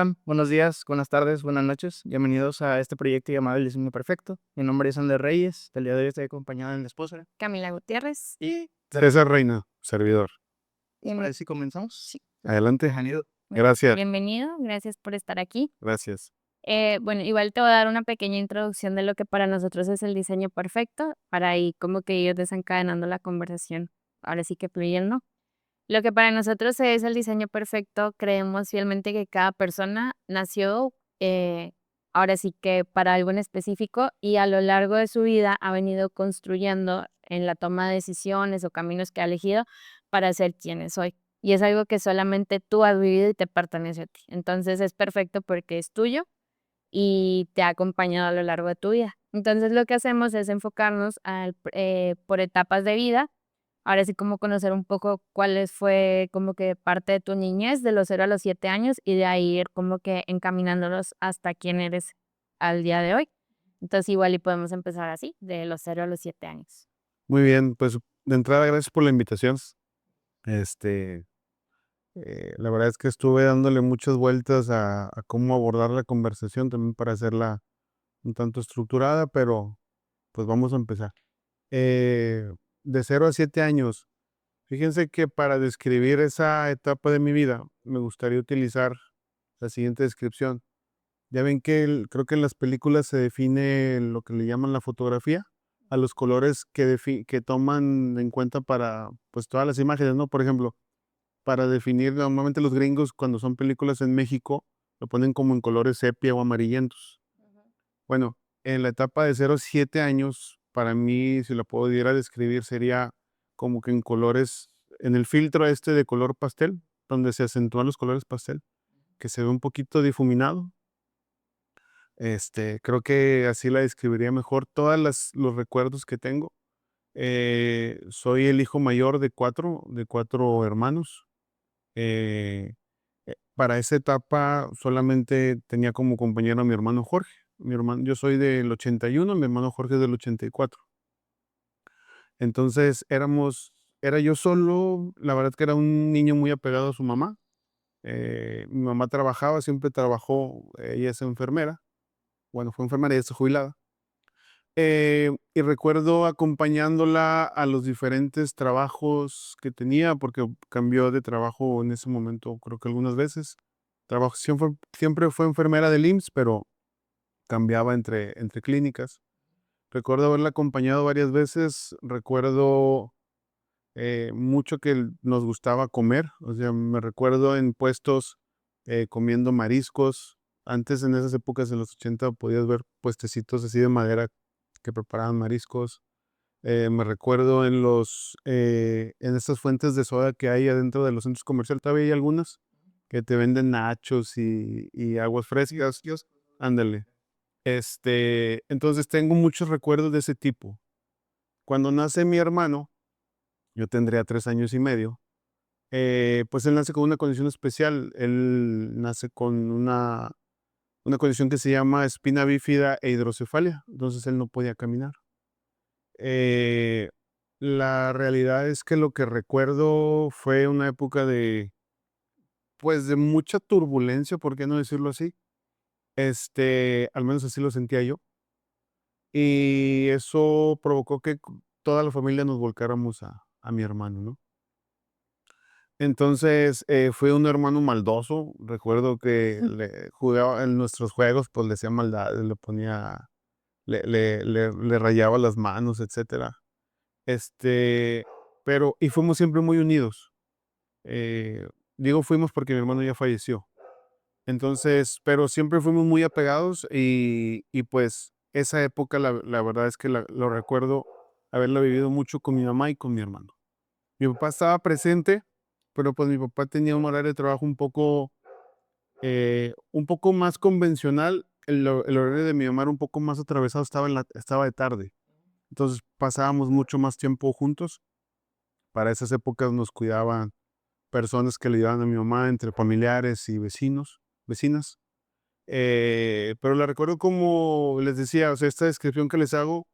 están? Buenos días, buenas tardes, buenas noches. Bienvenidos a este proyecto llamado El Diseño Perfecto. Mi nombre es Andrés Reyes. El día de hoy estoy acompañado de mi esposa. Camila Gutiérrez. Y César Reina, servidor. a ver si comenzamos. Sí. Adelante. Bienvenido. Gracias. Bienvenido, gracias por estar aquí. Gracias. Bueno, igual te voy a dar una pequeña introducción de lo que para nosotros es el diseño perfecto, para ahí como que ir desencadenando la conversación. Ahora sí que fluyendo. Lo que para nosotros es el diseño perfecto, creemos fielmente que cada persona nació, ahora sí que para algo en específico y a lo largo de su vida ha venido construyendo en la toma de decisiones o caminos que ha elegido para ser quien es hoy. Y es algo que solamente tú has vivido y te pertenece a ti. Entonces es perfecto porque es tuyo y te ha acompañado a lo largo de tu vida. Entonces lo que hacemos es enfocarnos por etapas de vida. Ahora sí como conocer un poco cuáles fue como que parte de tu niñez, de los 0 a los 7 años, y de ahí ir como que encaminándolos hasta quién eres al día de hoy. Entonces igual y podemos empezar así, de los 0 a los 7 años. Muy bien, pues de entrada, gracias por la invitación. Este, la verdad es que estuve dándole muchas vueltas a cómo abordar la conversación también para hacerla un tanto estructurada, pero pues vamos a empezar. Eh, de 0 a 7 años, fíjense que para describir esa etapa de mi vida me gustaría utilizar la siguiente descripción. Ya ven que creo que en las películas se define lo que le llaman la fotografía, a los colores que toman en cuenta para pues todas las imágenes, ¿no? Por ejemplo, para definir normalmente los gringos cuando son películas en México lo ponen como en colores sepia o amarillentos. Bueno, en la etapa de 0 a 7 años, para mí, si lo pudiera describir, sería como que en colores, en el filtro este de color pastel, donde se acentúan los colores pastel, que se ve un poquito difuminado. Creo que así la describiría mejor. Los recuerdos que tengo. Soy el hijo mayor de cuatro hermanos. Para esa etapa solamente tenía como compañero a mi hermano Jorge. Yo soy del 81, mi hermano Jorge es del 84. Entonces era yo solo, la verdad que era un niño muy apegado a su mamá. Mi mamá trabajaba, siempre trabajó, ella es enfermera. Bueno, fue enfermera y ya está jubilada. Y recuerdo acompañándola a los diferentes trabajos que tenía, porque cambió de trabajo en ese momento, creo que algunas veces. Siempre fue enfermera del IMSS, pero cambiaba entre clínicas. Recuerdo haberla acompañado varias veces. Recuerdo mucho que nos gustaba comer. O sea, me recuerdo en puestos comiendo mariscos. Antes, en esas épocas, en los 80 podías ver puestecitos así de madera que preparaban mariscos. Me recuerdo en estas fuentes de soda que hay adentro de los centros comerciales, todavía hay algunas que te venden nachos y aguas frescas. Ándale. Entonces tengo muchos recuerdos de ese tipo. Cuando nace mi hermano, yo tendría 3 años y medio. Pues él nace con una condición especial. Él nace con una condición que se llama espina bífida e hidrocefalia. Entonces él no podía caminar. Eh, la realidad es que lo que recuerdo fue una época pues, de mucha turbulencia, ¿por qué no decirlo así? Al menos así lo sentía yo. Y eso provocó que toda la familia nos volcáramos a mi hermano, ¿no? Entonces, fue un hermano maldoso. Recuerdo que le jugaba en nuestros juegos, pues le hacía maldad, le ponía, le rayaba las manos, etcétera. Y fuimos siempre muy unidos. Eh, Digo fuimos porque mi hermano ya falleció. Entonces, pero siempre fuimos muy apegados y pues esa época la verdad es que lo recuerdo haberla vivido mucho con mi mamá y con mi hermano. Mi papá estaba presente, pero pues mi papá tenía un horario de trabajo un poco más convencional. El horario de mi mamá era un poco más atravesado, estaba de tarde. Entonces pasábamos mucho más tiempo juntos. Para esas épocas nos cuidaban personas que le ayudaban a mi mamá, entre familiares y vecinas. Pero la recuerdo como les decía, o sea, esta descripción que les hago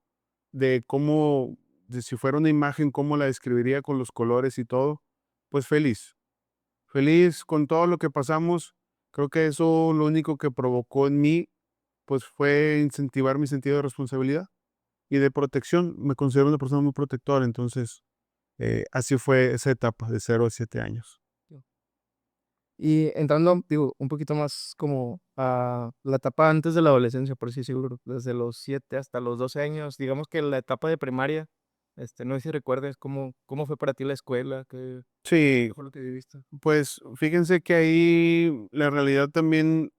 de cómo, de si fuera una imagen, cómo la describiría con los colores y todo, pues feliz con todo lo que pasamos. Creo que eso lo único que provocó en mí, pues, fue incentivar mi sentido de responsabilidad y de protección. Me considero una persona muy protectora, entonces, así fue esa etapa de 0 a 7 años. Y entrando, digo, un poquito más como a la etapa antes de la adolescencia, por así decirlo, desde los 7 hasta los 12 años, digamos que la etapa de primaria, no sé si recuerdes cómo fue para ti la escuela, Sí, qué fue lo que viviste. pues, fíjense que ahí la realidad también,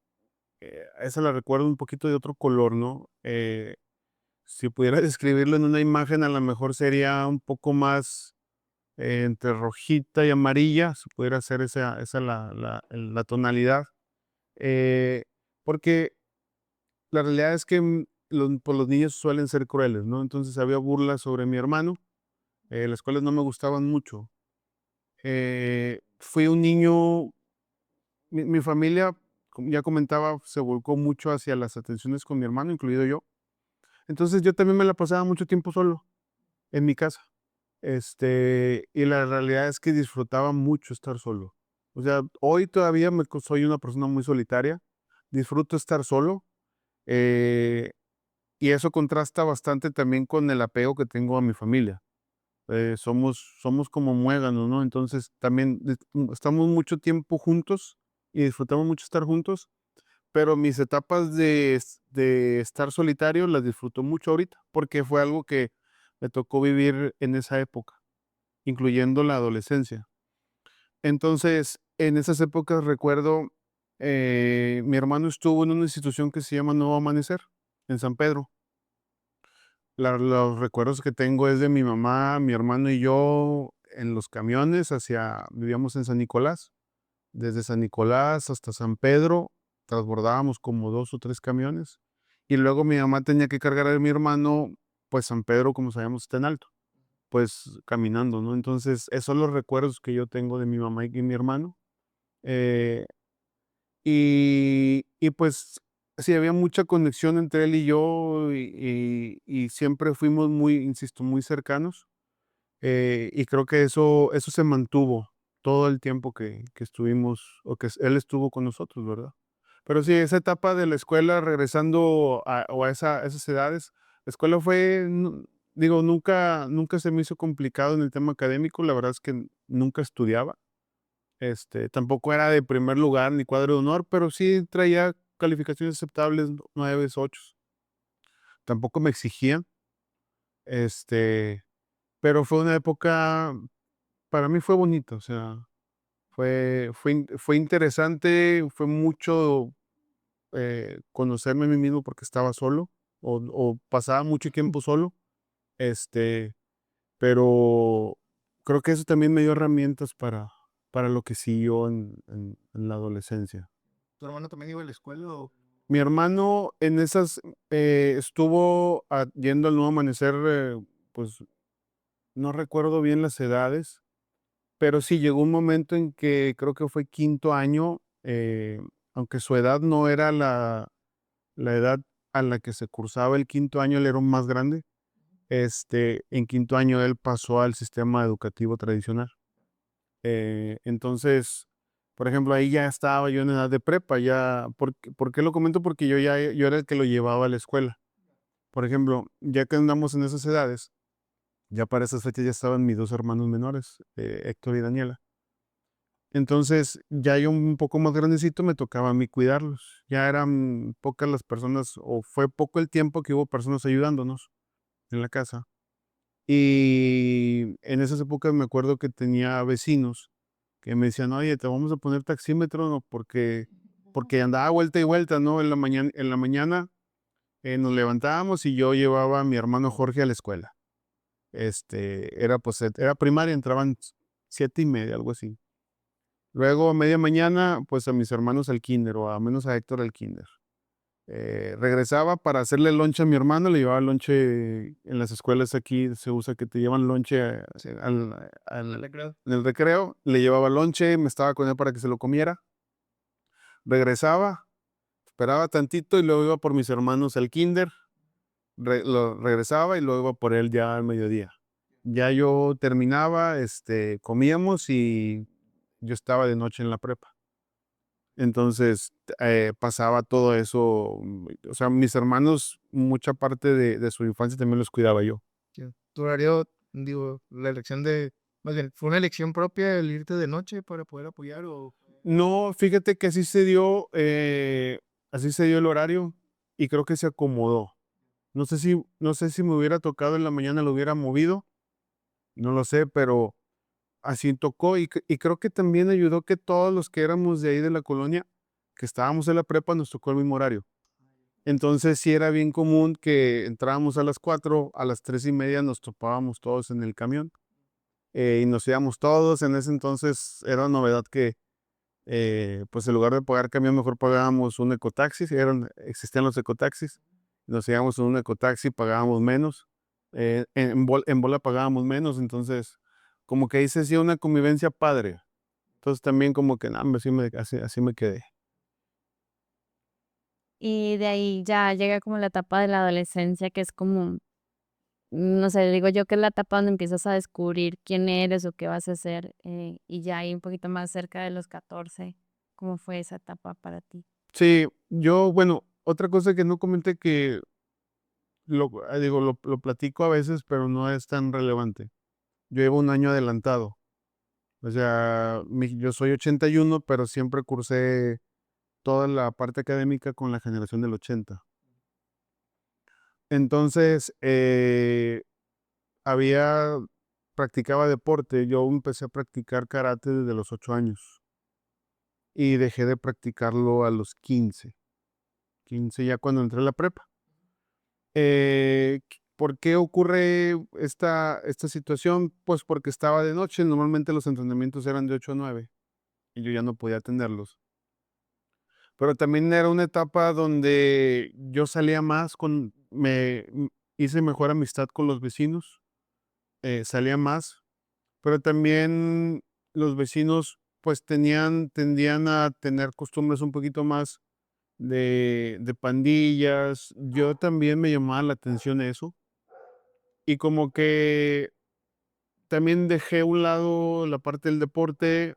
esa la recuerdo un poquito de otro color, ¿no? Si pudiera describirlo en una imagen, a lo mejor sería un poco más, entre rojita y amarilla, si pudiera ser esa la tonalidad, eh, porque la realidad es que, los niños suelen ser crueles, ¿no? Entonces, había burlas sobre mi hermano, las cuales no me gustaban mucho. Fui un niño mi familia, como ya comentaba, se volcó mucho hacia las atenciones con mi hermano, incluido yo. Entonces, yo también me la pasaba mucho tiempo solo en mi casa. Y la realidad es que disfrutaba mucho estar solo. O sea, hoy todavía soy una persona muy solitaria, disfruto estar solo, eh, y eso contrasta bastante también con el apego que tengo a mi familia. Somos como muéganos, ¿no? Entonces, también estamos mucho tiempo juntos y disfrutamos mucho estar juntos, pero mis etapas de estar solitario las disfruto mucho ahorita, porque fue algo que me tocó vivir en esa época, incluyendo la adolescencia. Entonces, en esas épocas recuerdo, mi hermano estuvo en una institución que se llama Nuevo Amanecer, en San Pedro. Los recuerdos que tengo es de mi mamá, mi hermano y yo en los camiones vivíamos en San Nicolás. Desde San Nicolás hasta San Pedro, transbordábamos como 2 o 3 camiones, y luego mi mamá tenía que cargar a mi hermano, pues, San Pedro, como sabemos, está en alto, pues, caminando, ¿no? Entonces, esos son los recuerdos que yo tengo de mi mamá y mi hermano, eh, pues, sí, había mucha conexión entre él y yo, y siempre fuimos muy, insisto, muy cercanos. Y creo que eso se mantuvo todo el tiempo que estuvimos, o que él estuvo con nosotros, ¿verdad? Pero sí, esa etapa de la escuela, regresando a esas edades, la escuela fue, digo, nunca se me hizo complicado en el tema académico, la verdad es que nunca estudiaba, tampoco era de primer lugar ni cuadro de honor, pero sí traía calificaciones aceptables, 9, 8. Tampoco me exigían, este, pero fue una época. Para mí fue bonito, o sea, fue interesante, fue mucho, conocerme a mí mismo porque estaba solo, o pasaba mucho tiempo solo, este, pero creo que eso también me dio herramientas para lo que siguió en la adolescencia. ¿Tu hermano también iba a la escuela o? Mi hermano en esas, estuvo yendo al Nuevo Amanecer, pues, no recuerdo bien las edades. Pero sí, llegó un momento en que creo que fue quinto año, aunque su edad no era la edad a la que se cursaba el quinto año, él era un más grande. En quinto año él pasó al sistema educativo tradicional. Entonces, por ejemplo, ahí ya estaba yo en edad de prepa, ya, ¿por qué lo comento? Porque yo era el que lo llevaba a la escuela. Por ejemplo, ya que andamos en esas edades, ya para esas fechas ya estaban mis dos hermanos menores, Héctor y Daniela. Entonces, ya yo un poco más grandecito me tocaba a mí cuidarlos. Ya eran pocas las personas, o fue poco el tiempo que hubo personas ayudándonos en la casa. Y en esas épocas me acuerdo que tenía vecinos que me decían: "Oye, te vamos a poner taxímetro, ¿no? Porque andaba vuelta y vuelta, ¿no? En la mañana, nos levantábamos y yo llevaba a mi hermano Jorge a la escuela. Era primaria, entraban 7:30, algo así. Luego, a media mañana, pues, a mis hermanos al kinder, o a menos a Héctor al kinder. Regresaba para hacerle lonche a mi hermano, le llevaba lonche. En las escuelas aquí se usa que te llevan lonche Sí, al recreo. en el recreo, le llevaba lonche, me estaba con él para que se lo comiera. Regresaba, esperaba tantito y luego iba por mis hermanos al kinder, regresaba y luego iba por él ya al mediodía. Ya yo terminaba, comíamos y yo estaba de noche en la prepa. Entonces, pasaba todo eso, o sea, mis hermanos, mucha parte de su infancia también los cuidaba yo. Ya. Tu horario, digo, la elección de, más bien, ¿fue una elección propia el irte de noche para poder apoyar o? No, fíjate que así se dio el horario y creo que se acomodó. No sé si me hubiera tocado en la mañana, lo hubiera movido, no lo sé, pero así tocó y creo que también ayudó que todos los que éramos de ahí de la colonia, que estábamos en la prepa, nos tocó el mismo horario. Entonces sí era bien común que entrábamos a las 4, a las 3:30 nos topábamos todos en el camión, y nos íbamos todos. En ese entonces era novedad que, pues en lugar de pagar camión, mejor pagábamos un ecotaxi, existían los ecotaxis, nos íbamos en un ecotaxi, pagábamos menos, en bola pagábamos menos, entonces como que ahí se hacía una convivencia padre. Entonces también como que, no, hombre, así me quedé. Y de ahí ya llega como la etapa de la adolescencia, que es como, no sé, digo yo que es la etapa donde empiezas a descubrir quién eres o qué vas a hacer, y ya ahí un poquito más cerca de los 14, ¿cómo fue esa etapa para ti? Sí, bueno, otra cosa que no comenté que lo platico a veces, pero no es tan relevante. Yo llevo un año adelantado. O sea, yo soy 81, pero siempre cursé toda la parte académica con la generación del 80. Entonces, había, practicaba deporte. Yo empecé a practicar karate desde los 8 años y dejé de practicarlo a los 15 ya cuando entré a la prepa. ¿Por qué ocurre esta situación? Pues porque estaba de noche, normalmente los entrenamientos eran de 8 a 9 y yo ya no podía atenderlos. Pero también era una etapa donde yo salía más hice mejor amistad con los vecinos, salía más, pero también los vecinos pues tendían a tener costumbres un poquito más de pandillas. Yo también me llamaba la atención eso. Y como que también dejé a un lado la parte del deporte,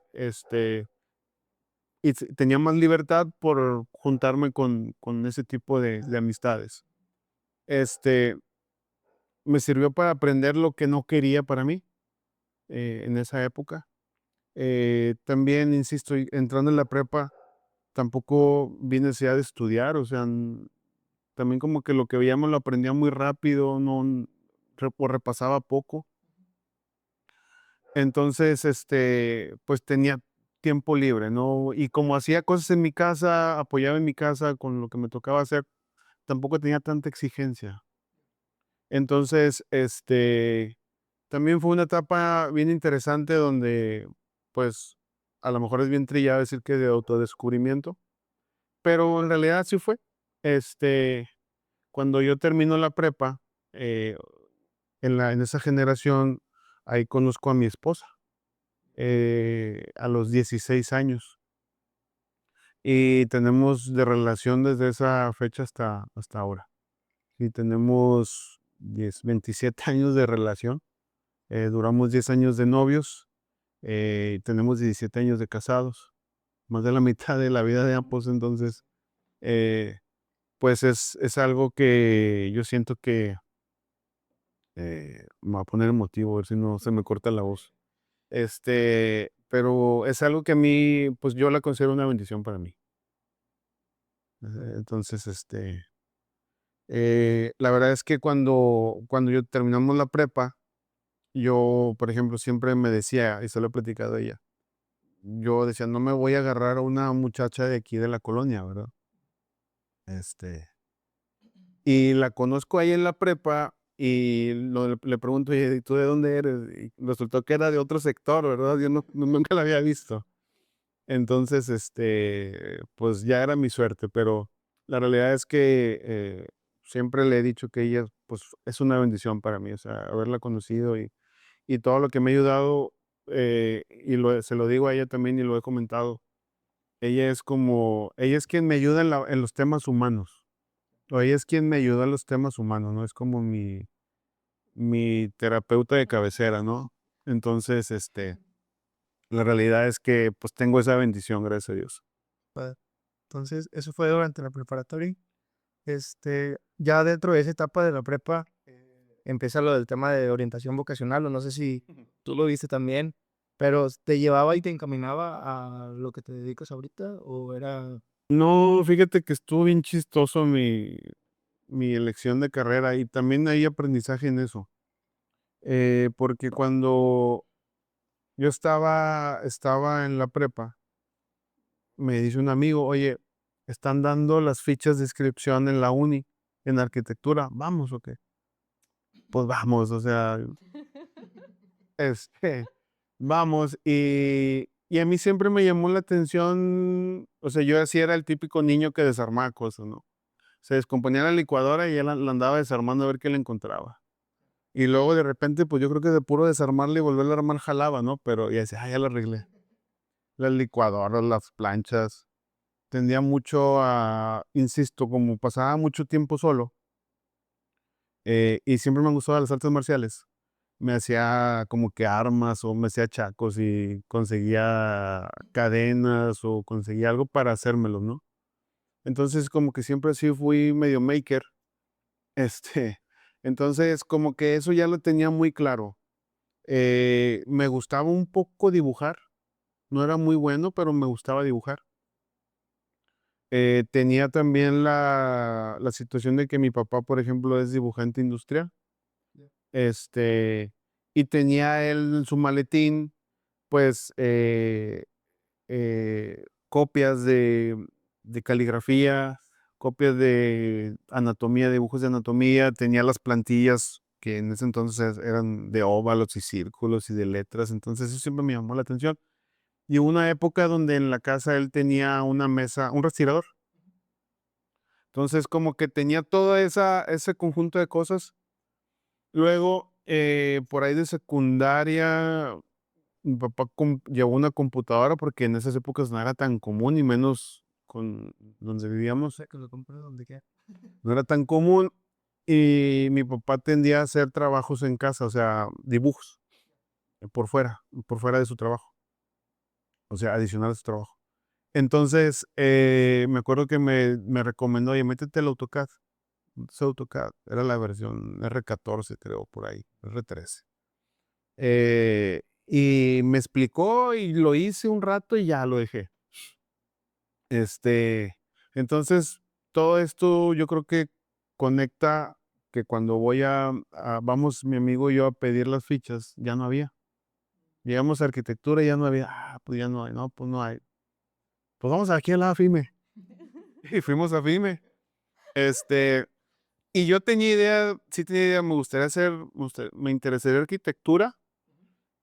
y tenía más libertad por juntarme con ese tipo de amistades. Este, Me sirvió para aprender lo que no quería para mí, en esa época. También, insisto, entrando en la prepa, tampoco vi necesidad de estudiar, o sea, también como que lo que veíamos lo aprendía muy rápido, no, o repasaba poco. Entonces, pues tenía tiempo libre, ¿no? Y como hacía cosas en mi casa, apoyaba en mi casa con lo que me tocaba hacer, tampoco tenía tanta exigencia. Entonces, también fue una etapa bien interesante donde, pues, a lo mejor es bien trillado decir que de autodescubrimiento, pero en realidad sí fue. Cuando yo termino la prepa, eh, en esa generación, ahí conozco a mi esposa. A los 16 años. Y tenemos de relación desde esa fecha hasta ahora. Y tenemos 27 años de relación. Duramos 10 años de novios. Tenemos 17 años de casados. Más de la mitad de la vida de ambos. Entonces, eh, pues es algo que yo siento que me va a poner emotivo, a ver si no se me corta la voz. Pero es algo que a mí, pues yo la considero una bendición para mí. Entonces, la verdad es que cuando yo terminamos la prepa, yo, por ejemplo, siempre me decía, y se lo he platicado a ella, yo decía, no me voy a agarrar a una muchacha de aquí de la colonia, ¿verdad? Este, y la conozco ahí en la prepa y le pregunto, oye, ¿y tú de dónde eres? Y resultó que era de otro sector, ¿verdad? Yo nunca la había visto. Entonces, pues ya era mi suerte, pero la realidad es que, siempre le he dicho que ella, pues, es una bendición para mí, o sea, haberla conocido y todo lo que me ha ayudado, se lo digo a ella también y lo he comentado. Ella es quien me ayuda en los temas humanos, o ella es quien me ayuda en los temas humanos, ¿no? Es como mi terapeuta de cabecera, ¿no? Entonces, la realidad es que, pues, tengo esa bendición, gracias a Dios. padre. Entonces, eso fue durante la preparatoria. Ya dentro de esa etapa de la prepa, empieza lo del tema de orientación vocacional, o no sé si tú lo viste también, pero ¿te llevaba y te encaminaba a lo que te dedicas ahorita? ¿O era...? No, fíjate que estuvo bien chistoso mi elección de carrera y también hay aprendizaje en eso. Porque cuando yo estaba en la prepa, me dice un amigo, oye, están dando las fichas de inscripción en la uni, en arquitectura, ¿vamos o qué? Pues vamos, o sea, este, vamos. Y a mí siempre me llamó la atención, o sea, yo así era el típico niño que desarmaba cosas, ¿no? Se descomponía la licuadora y él la andaba desarmando a ver qué le encontraba. Y luego de repente, pues yo creo que de puro desarmarle y volverle a armar jalaba, ¿no? Pero ya decía, ya lo arreglé. Las licuadoras, las planchas. Tendía mucho insisto, como pasaba mucho tiempo solo, y siempre me han gustado las artes marciales, me hacía como que armas o me hacía chacos y conseguía cadenas o conseguía algo para hacérmelos, ¿no? Entonces como que siempre así fui medio maker, este, entonces como que eso ya lo tenía muy claro. Me gustaba un poco dibujar, no era muy bueno, pero me gustaba dibujar. Tenía también la situación de que mi papá, por ejemplo, es dibujante industrial, este, y tenía él en su maletín, pues, copias de caligrafía, copias de anatomía, dibujos de anatomía, tenía las plantillas que en ese entonces eran de óvalos y círculos y de letras, entonces eso siempre me llamó la atención. Y hubo una época donde en la casa él tenía una mesa, un respirador. Entonces, como que tenía toda ese conjunto de cosas. Luego, por ahí de secundaria, mi papá llevó una computadora porque en esas épocas no era tan común y menos con donde vivíamos, Sé que lo compré donde quiera. no era tan común. Y mi papá tendía a hacer trabajos en casa, o sea, dibujos, por fuera de su trabajo, o sea, adicional a su trabajo. Entonces, me acuerdo que me recomendó, oye, métete al AutoCAD. Es AutoCAD, era la versión R14, creo, por ahí, R13. Y me explicó y lo hice un rato y ya lo dejé. Este, entonces, todo esto yo creo que conecta que cuando vamos mi amigo y yo a pedir las fichas, ya no había. Llegamos a arquitectura y ya no había, pues ya no hay, no, pues no hay. Pues vamos aquí a la FIME. Y fuimos a FIME. Este, y yo tenía idea, sí tenía idea, me interesaría arquitectura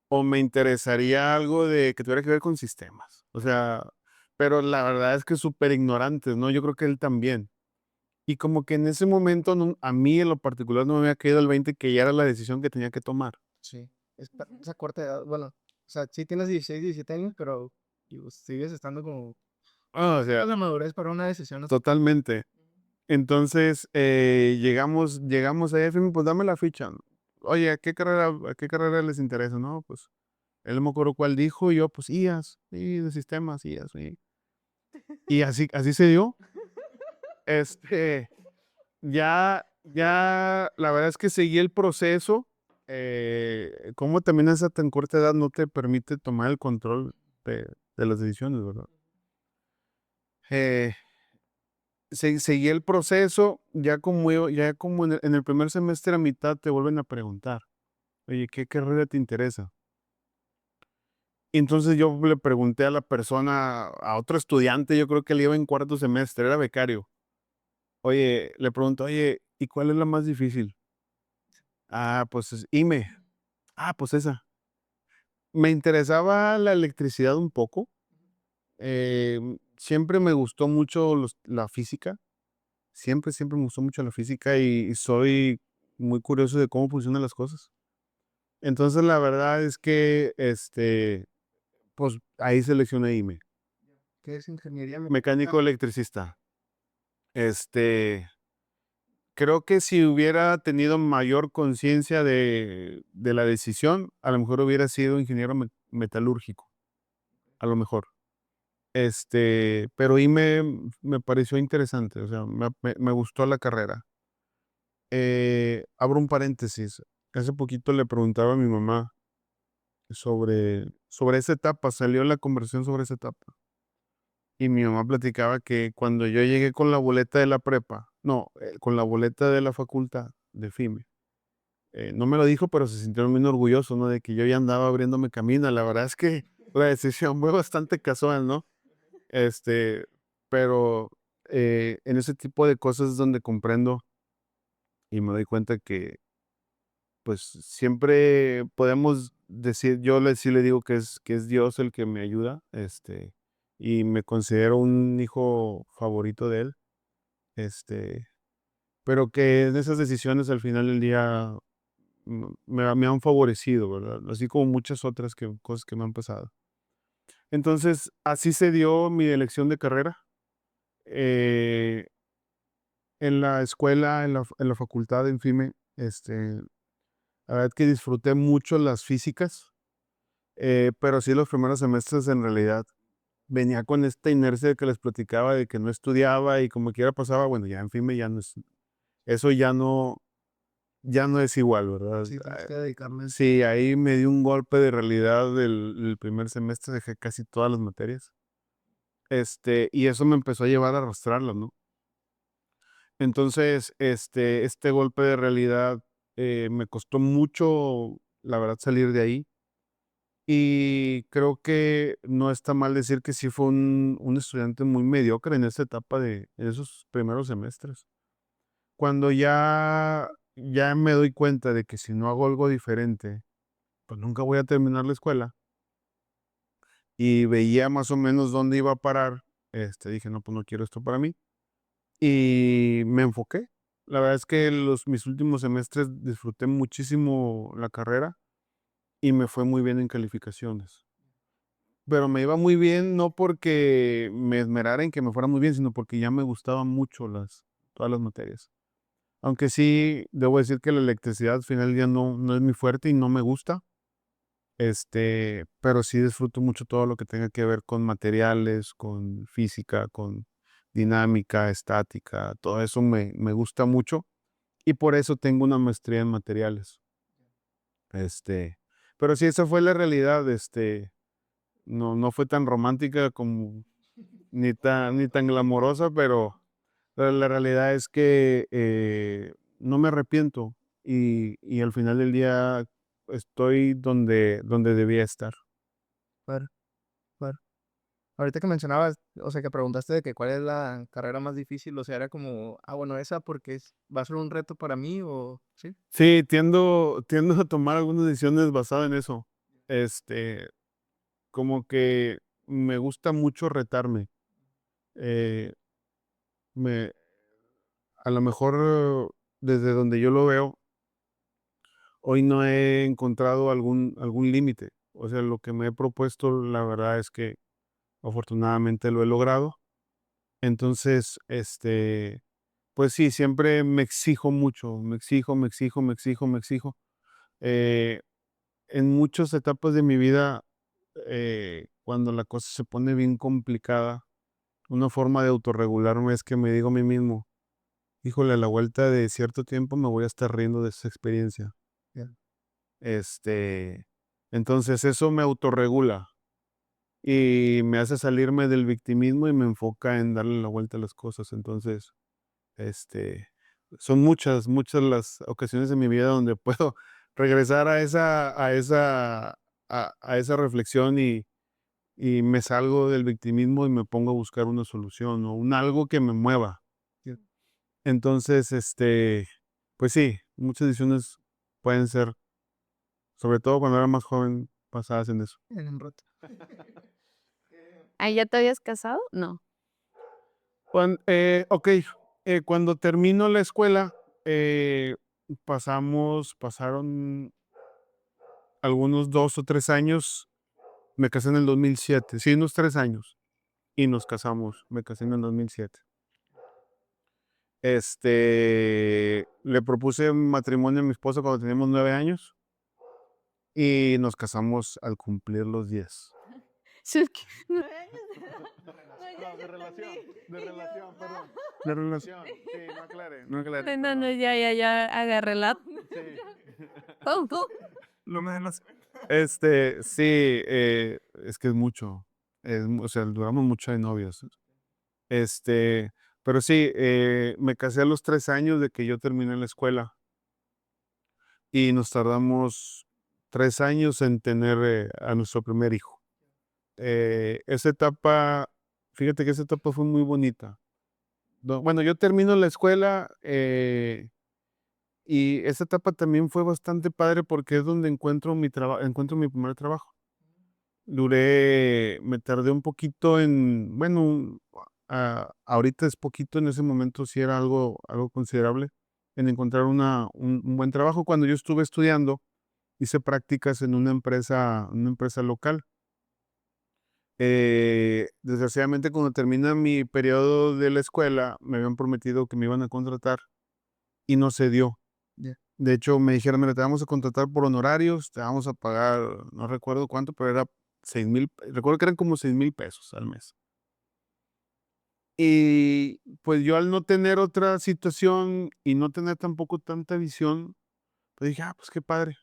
o me interesaría algo de que tuviera que ver con sistemas. O sea, pero la verdad es que súper ignorantes, ¿no? Yo creo que él también. Y como que en ese momento, a mí en lo particular no me había caído el 20 que ya era la decisión que tenía que tomar. Sí. Esa corta edad, bueno, o sea, sí tienes 16, 17 años, pero digo, sigues estando como... O sea, La madurez para una decisión así. totalmente. Entonces, llegamos a FM, pues dame la ficha. Oye, a qué carrera les interesa? No, pues él no me acuerdo cuál dijo, y yo, pues IAS, y de sistemas, IAS, y así se dio. Este, la verdad es que seguí el proceso. Como también a esa tan corta edad no te permite tomar el control de las decisiones, ¿verdad? Eh, seguí el proceso, ya como en el primer semestre a mitad te vuelven a preguntar, oye, ¿qué carrera te interesa? Y entonces yo le pregunté a la persona, a otro estudiante, yo creo que él iba en cuarto semestre, era becario. Oye, le pregunto, oye, ¿y cuál es la más difícil? Pues es IME. Pues esa. Me interesaba la electricidad un poco. Siempre me gustó mucho la física. Siempre me gustó mucho la física y soy muy curioso de cómo funcionan las cosas. Entonces, la verdad es que, pues ahí seleccioné IME. ¿Qué es ingeniería Mecánico mecánica? electricista. Este, Creo que si hubiera tenido mayor conciencia de la decisión, a lo mejor hubiera sido ingeniero metalúrgico, a lo mejor. Pero ahí me pareció interesante, o sea, me gustó la carrera. Abro un paréntesis. Hace poquito le preguntaba a mi mamá sobre esa etapa, salió la conversación sobre esa etapa. Y mi mamá platicaba que cuando yo llegué con la boleta de la prepa, no, con la boleta de la facultad de FIME, no me lo dijo, pero se sintieron bien orgullosos, ¿no? De que yo ya andaba abriéndome camino. La verdad es que la decisión fue bastante casual, ¿no? Este, pero en ese tipo de cosas es donde comprendo y me doy cuenta que, pues, siempre podemos decir, sí le digo que es Dios el que me ayuda, y me considero un hijo favorito de él, este, pero que en esas decisiones al final del día me han favorecido, ¿verdad? Así como muchas otras cosas que me han pasado. Entonces, así se dio mi elección de carrera. Eh, en la escuela, en la facultad, en FIME, la verdad que disfruté mucho las físicas, pero sí los primeros semestres en realidad venía con esta inercia que les platicaba de que no estudiaba y como quiera pasaba, bueno, ya en FIME ya no es, eso ya no es igual, ¿verdad? Sí, tienes que dedicarle. Sí, ahí me dio un golpe de realidad el primer semestre, dejé casi todas las materias. Y eso me empezó a llevar a arrastrarlas, ¿no? Entonces, este golpe de realidad me costó mucho, la verdad, salir de ahí. Y creo que no está mal decir que sí fue un estudiante muy mediocre en esa etapa en esos primeros semestres. Cuando ya me doy cuenta de que si no hago algo diferente, pues nunca voy a terminar la escuela. Y veía más o menos dónde iba a parar. Dije, no, pues no quiero esto para mí. Y me enfoqué. La verdad es que mis últimos semestres disfruté muchísimo la carrera y me fue muy bien en calificaciones. Pero me iba muy bien no porque me esmerara en que me fuera muy bien, sino porque ya me gustaban mucho todas las materias. Aunque sí, debo decir que la electricidad al final del día no es mi fuerte y no me gusta. Pero sí disfruto mucho todo lo que tenga que ver con materiales, con física, con dinámica, estática, todo eso me gusta mucho y por eso tengo una maestría en materiales. Pero sí, esa fue la realidad, no fue tan romántica como ni tan glamorosa, pero la realidad es que no me arrepiento y al final del día estoy donde debía estar. Claro, claro. Ahorita que mencionabas, o sea, que preguntaste de que cuál es la carrera más difícil, o sea, era como, bueno, esa porque va a ser un reto para mí, o sí. Sí, tiendo a tomar algunas decisiones basadas en eso. Este, Como que me gusta mucho retarme. Eh, me, a lo mejor desde donde yo lo veo, hoy no he encontrado algún límite. O sea, lo que me he propuesto, la verdad es que afortunadamente lo he logrado. Entonces, pues sí, siempre me exijo mucho, me exijo, me exijo, me exijo, me exijo. Eh, en muchas etapas de mi vida, cuando la cosa se pone bien complicada, una forma de autorregularme es que me digo a mí mismo, híjole, a la vuelta de cierto tiempo me voy a estar riendo de esa experiencia. Ya. Este, entonces eso me autorregula y me hace salirme del victimismo y me enfoca en darle la vuelta a las cosas. Entonces, este, son muchas, muchas las ocasiones en mi vida donde puedo regresar a esa reflexión y me salgo del victimismo y me pongo a buscar una solución o un algo que me mueva. Ya. Entonces, pues sí, muchas decisiones pueden ser, sobre todo cuando era más joven, basadas en eso. En un rato. ¿Ah, ya te habías casado? No. Ok, cuando termino la escuela, pasaron algunos 2 o 3 años. Me casé en el 2007, sí, unos 3 años. Y nos casamos, me casé en el 2007. Le propuse matrimonio a mi esposa cuando teníamos 9 años y nos casamos al cumplir los 10. 9 años de edad. No, ya, No, de ya relación, entendí. de Y yo, relación, no. perdón. De relación. Sí, no aclaré, no aclaré. No, perdón. ya agarré la. Sí. Oh, oh. Lo menos. Sí, es que es mucho. O sea, duramos mucho de novios. Este, pero sí, me casé a los 3 años de que yo terminé la escuela y nos tardamos 3 años en tener a nuestro primer hijo. Esa etapa, fíjate que esa etapa fue muy bonita. Bueno, yo termino la escuela y esa etapa también fue bastante padre porque es donde encuentro mi primer trabajo. Me tardé un poquito bueno, ahorita es poquito, en ese momento sí era algo considerable en encontrar un buen trabajo. Cuando yo estuve estudiando, hice prácticas en una empresa local. Desgraciadamente, cuando termina mi periodo de la escuela, me habían prometido que me iban a contratar y no se dio. Ya. De hecho, me dijeron: "Mira, te vamos a contratar por honorarios, te vamos a pagar", no recuerdo cuánto, pero era 6,000, recuerdo que eran como 6,000 pesos al mes. Y pues yo, al no tener otra situación y no tener tampoco tanta visión, pues dije: pues qué padre.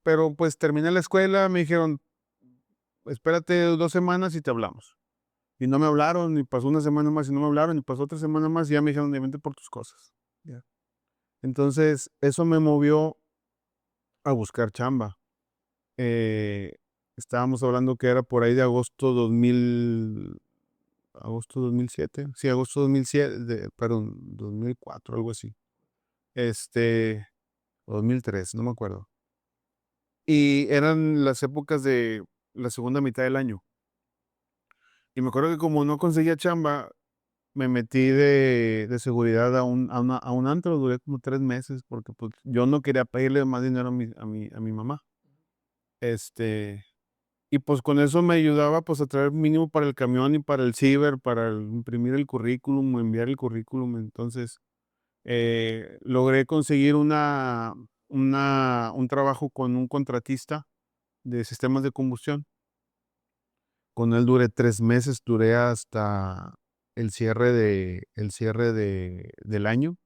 Pero pues terminé la escuela, me dijeron: "Espérate 2 semanas y te hablamos". Y no me hablaron, y pasó una semana más y no me hablaron, y pasó otra semana más y ya me dijeron: "Vente por tus cosas". Ya. Entonces, eso me movió a buscar chamba. Eh, Estábamos hablando que era por ahí de agosto 2007, sí, agosto 2007, perdón, 2004, algo así. Este, o 2003, no me acuerdo. Y eran las épocas de la segunda mitad del año. Y me acuerdo que como no conseguía chamba, me metí de seguridad a un antro, duré como 3 meses, porque pues yo no quería pedirle más dinero a mi mamá. Este, y pues con eso me ayudaba pues a traer mínimo para el camión y para el ciber, para imprimir el currículum, enviar el currículum. Entonces, logré conseguir un trabajo con un contratista de sistemas de combustión. Con él duré 3 meses, duré hasta del año,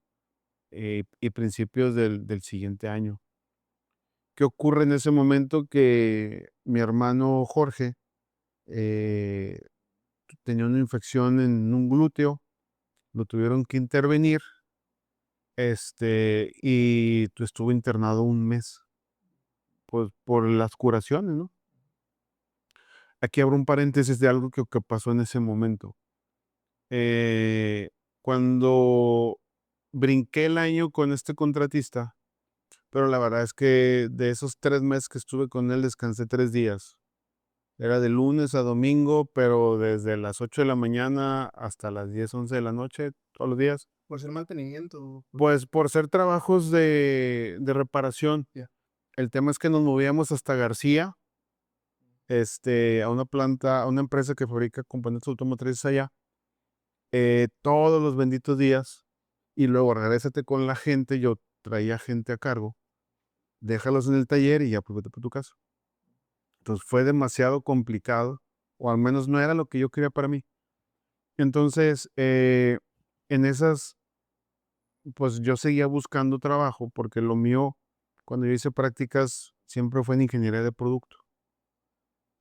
y principios del siguiente año. ¿Qué ocurre en ese momento? Que mi hermano Jorge eh, tenía una infección en un glúteo, lo tuvieron que intervenir, y estuvo internado un mes, pues por las curaciones, ¿no? Aquí abro un paréntesis de algo que pasó en ese momento. Eh, Cuando brinqué el año con este contratista, pero la verdad es que de esos 3 meses que estuve con él, descansé 3 días. Era de lunes a domingo, pero desde las 8 de la mañana hasta las 10, 11 de la noche, todos los días. Por ser mantenimiento. Pues por ser trabajos de reparación. Ya. El tema es que nos movíamos hasta García, a una planta, a una empresa que fabrica componentes automotrices allá, todos los benditos días. Y luego regrésate con la gente, yo traía gente a cargo, déjalos en el taller y ya pues vete por tu casa. Entonces fue demasiado complicado, o al menos no era lo que yo quería para mí. Entonces, en esas, pues yo seguía buscando trabajo porque lo mío, cuando yo hice prácticas, siempre fue en ingeniería de producto.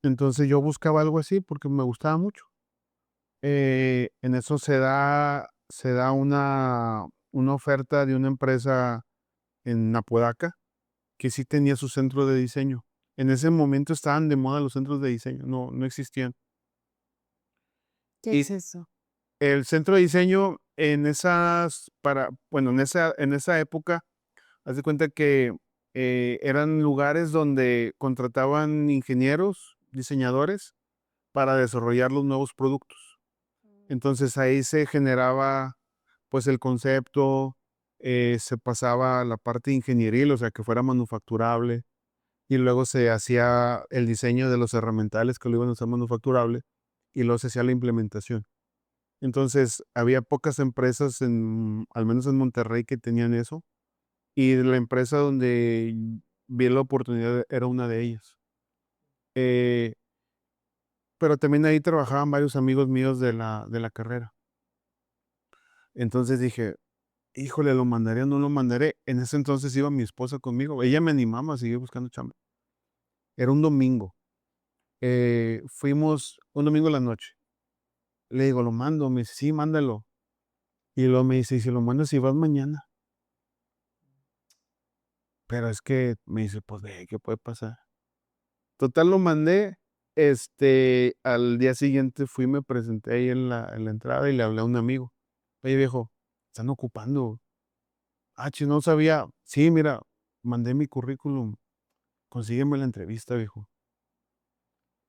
Entonces yo buscaba algo así porque me gustaba mucho. En eso se da una oferta de una empresa en Apodaca que sí tenía su centro de diseño. En ese momento estaban de moda los centros de diseño, no existían. ¿Qué Y es eso? el centro de diseño en esa época, haz de cuenta que eran lugares donde contrataban ingenieros, diseñadores, para desarrollar los nuevos productos. Entonces ahí se generaba pues el concepto, se pasaba a la parte ingenieril, o sea, que fuera manufacturable, y luego se hacía el diseño de los herramientales que lo iban a hacer manufacturable, y luego se hacía la implementación. Entonces, había pocas empresas, al menos en Monterrey, que tenían eso, y la empresa donde vi la oportunidad era una de ellas. Eh, pero también ahí trabajaban varios amigos míos de la carrera. Entonces dije, híjole, ¿lo mandaré o no lo mandaré? En ese entonces iba mi esposa conmigo. Ella me animaba a seguir buscando chamba. Era un domingo. Fuimos un domingo en la noche. Le digo, ¿lo mando? Me dice, sí, mándalo. Y luego me dice, ¿y si lo mandas si vas mañana? Pero es que me dice, pues ve, ¿qué puede pasar? Total, lo mandé. Al día siguiente fui, me presenté ahí en la entrada y le hablé a un amigo. Oye, viejo, están ocupando. Ah, no sabía. Sí, mira, mandé mi currículum. Consígueme la entrevista, viejo.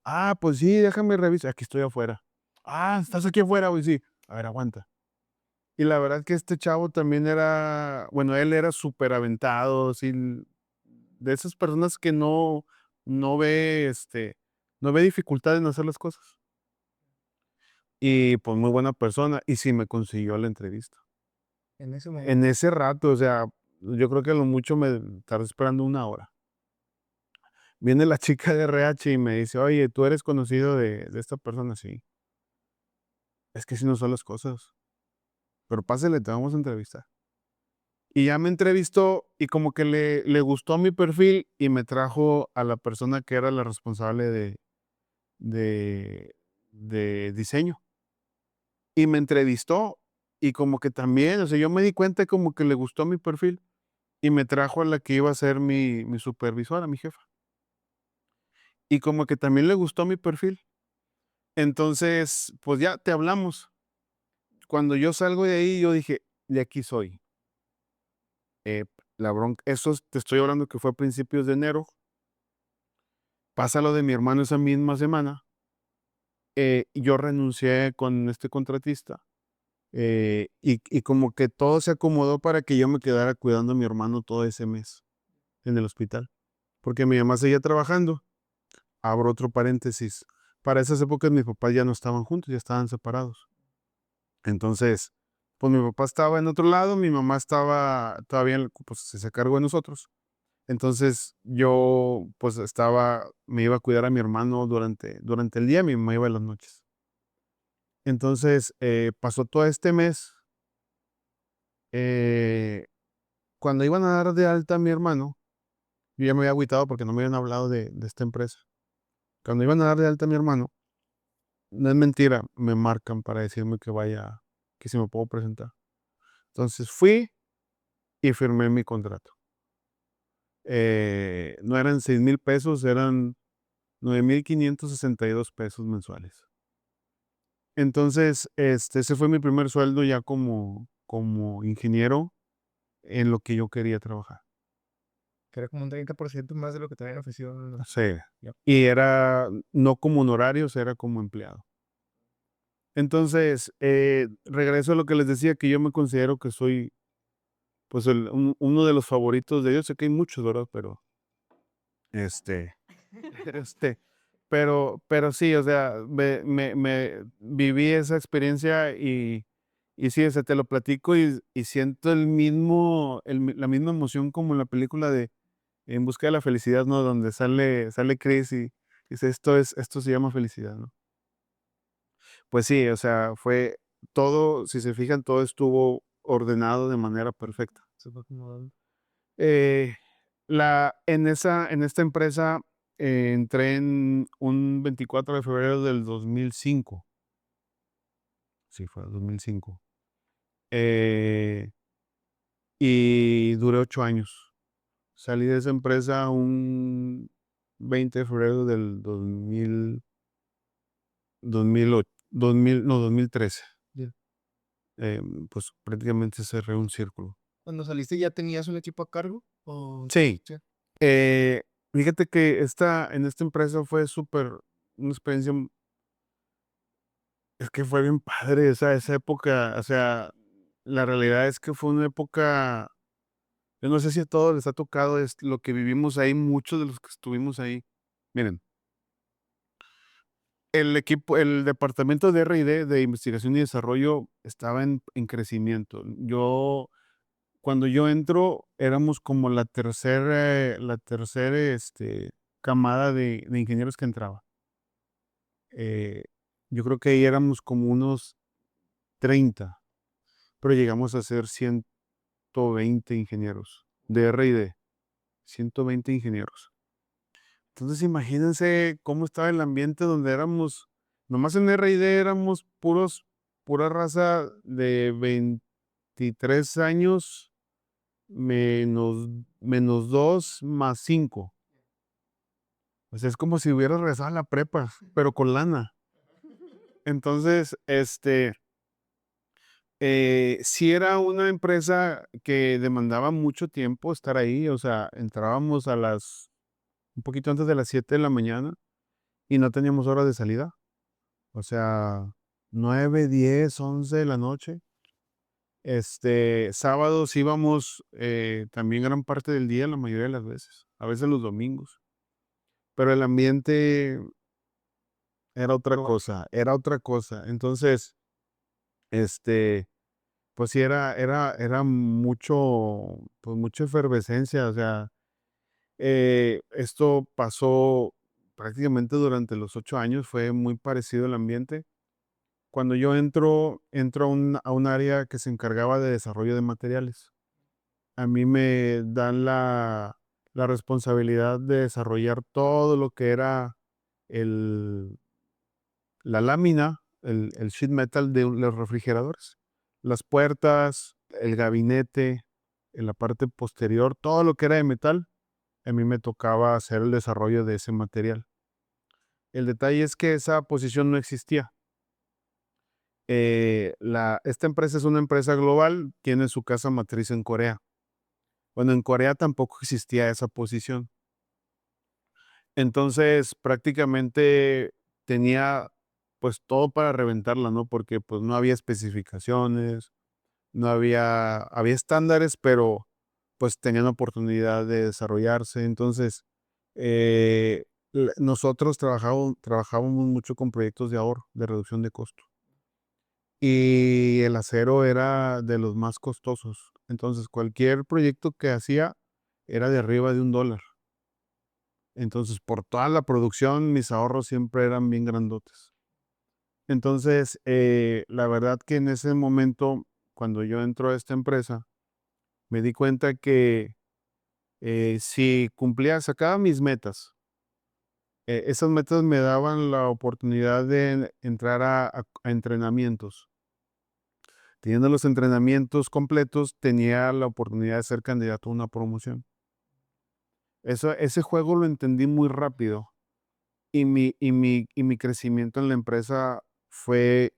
Ah, pues sí, déjame revisar. Aquí estoy afuera. Ah, estás aquí afuera, güey, sí. A ver, aguanta. Y la verdad que este chavo también era, bueno, él era súper aventado, sí, de esas personas que no ve, no ve dificultad en hacer las cosas. Y pues muy buena persona. Y sí me consiguió la entrevista. En ese momento. En ese rato, o sea, yo creo que a lo mucho me tardé esperando 1 hora. Viene la chica de RH y me dice, oye, ¿tú eres conocido de esta persona? Sí. Es que si no son las cosas. Pero pásale, te vamos a entrevistar. Y ya me entrevistó y como que le gustó mi perfil y me trajo a la persona que era la responsable de, de diseño. Y me entrevistó y como que también, o sea, yo me di cuenta como que le gustó mi perfil y me trajo a la que iba a ser mi supervisora, mi jefa. Y como que también le gustó mi perfil. Entonces, pues ya te hablamos. Cuando yo salgo de ahí, yo dije, de aquí soy. Eh, la bronca, te estoy hablando que fue a principios de enero. Pasa lo de mi hermano esa misma semana. Yo renuncié con este contratista. Y como que todo se acomodó para que yo me quedara cuidando a mi hermano todo ese mes en el hospital. Porque mi mamá seguía trabajando. Abro otro paréntesis. Para esas épocas mis papás ya no estaban juntos, ya estaban separados. Entonces, pues mi papá estaba en otro lado, mi mamá estaba todavía, pues se cargó de nosotros. Entonces yo pues me iba a cuidar a mi hermano durante el día, mi mamá iba en las noches. Entonces pasó todo este mes. eh, Cuando iban a dar de alta a mi hermano, yo ya me había agüitado porque no me habían hablado de esta empresa. Cuando iban a dar de alta a mi hermano, no es mentira, me marcan para decirme que vaya, que si me puedo presentar. Entonces fui y firmé mi contrato. No eran 6,000 pesos, eran 9,562 pesos mensuales. Entonces, ese fue mi primer sueldo ya como ingeniero en lo que yo quería trabajar. Que era como un 30% más de lo que te habían ofrecido. Sí. Ya. Y era no como honorarios, era como empleado. Entonces, regreso a lo que les decía, que yo me considero que soy, pues, uno de los favoritos de ellos. Sé que hay muchos, ¿verdad? Este, este, pero sí, o sea, me viví esa experiencia y sí, o sea, te lo platico y siento la misma emoción como en la película de En busca de la felicidad, ¿no? Donde sale Chris y dice, esto se llama felicidad, ¿no? Pues sí, o sea, fue todo, si se fijan, todo estuvo ordenado de manera perfecta. Se fue acomodando. Eh, en esta empresa entré en un 24 de febrero del 2005. Sí, fue el 2005. Eh, y duré 8 años. Salí de esa empresa un 20 de febrero del 2008, 2000, no, 2013. Ya. Pues prácticamente cerré un círculo. Cuando saliste, ¿ya tenías un equipo a cargo? ¿O Sí, sí? eh, fíjate que en esta empresa fue súper, una experiencia, es que fue bien padre esa época, o sea, la realidad es que fue una época, yo no sé si a todos les ha tocado es lo que vivimos ahí, muchos de los que estuvimos ahí. Miren, el departamento de R&D, de investigación y desarrollo, estaba en crecimiento. Cuando yo entro, éramos como la tercera camada de ingenieros que entraba. yo creo que ahí éramos como unos 30, pero llegamos a ser 120 ingenieros de R&D, 120 ingenieros. Entonces imagínense cómo estaba el ambiente donde éramos, nomás en R&D éramos pura raza de 23 años menos 2 más 5. O sea, es como si hubiera regresado a la prepa, pero con lana. Entonces, sí era una empresa que demandaba mucho tiempo estar ahí, o sea, entrábamos un poquito antes de las 7 de la mañana y no teníamos horas de salida. O sea, 9, 10, 11 de la noche. Sábados íbamos también gran parte del día, la mayoría de las veces, a veces los domingos. Pero el ambiente era otra cosa, era otra cosa. Entonces, este, pues sí era mucho, pues mucha efervescencia. O sea, esto pasó prácticamente durante los 8 años, fue muy parecido el ambiente. Cuando yo entro a un área que se encargaba de desarrollo de materiales. A mí me dan la responsabilidad de desarrollar todo lo que era el, la lámina, el sheet metal de los refrigeradores. Las puertas, el gabinete, en la parte posterior, todo lo que era de metal, a mí me tocaba hacer el desarrollo de ese material. El detalle es que esa posición no existía. Esta empresa es una empresa global, tiene su casa matriz en Corea. Bueno, en Corea tampoco existía esa posición. Entonces, prácticamente tenía pues todo para reventarla, ¿no? Porque pues no había especificaciones, había estándares, pero pues tenían oportunidad de desarrollarse. Entonces, nosotros trabajábamos mucho con proyectos de ahorro, de reducción de costo. Y el acero era de los más costosos. Entonces, cualquier proyecto que hacía era de arriba de $1. Entonces, por toda la producción, mis ahorros siempre eran bien grandotes. Entonces, la verdad que en ese momento, cuando yo entro a esta empresa, me di cuenta que si sacaba mis metas, esas metas me daban la oportunidad de entrar a entrenamientos. Teniendo los entrenamientos completos, tenía la oportunidad de ser candidato a una promoción. Ese juego lo entendí muy rápido. Y mi crecimiento en la empresa fue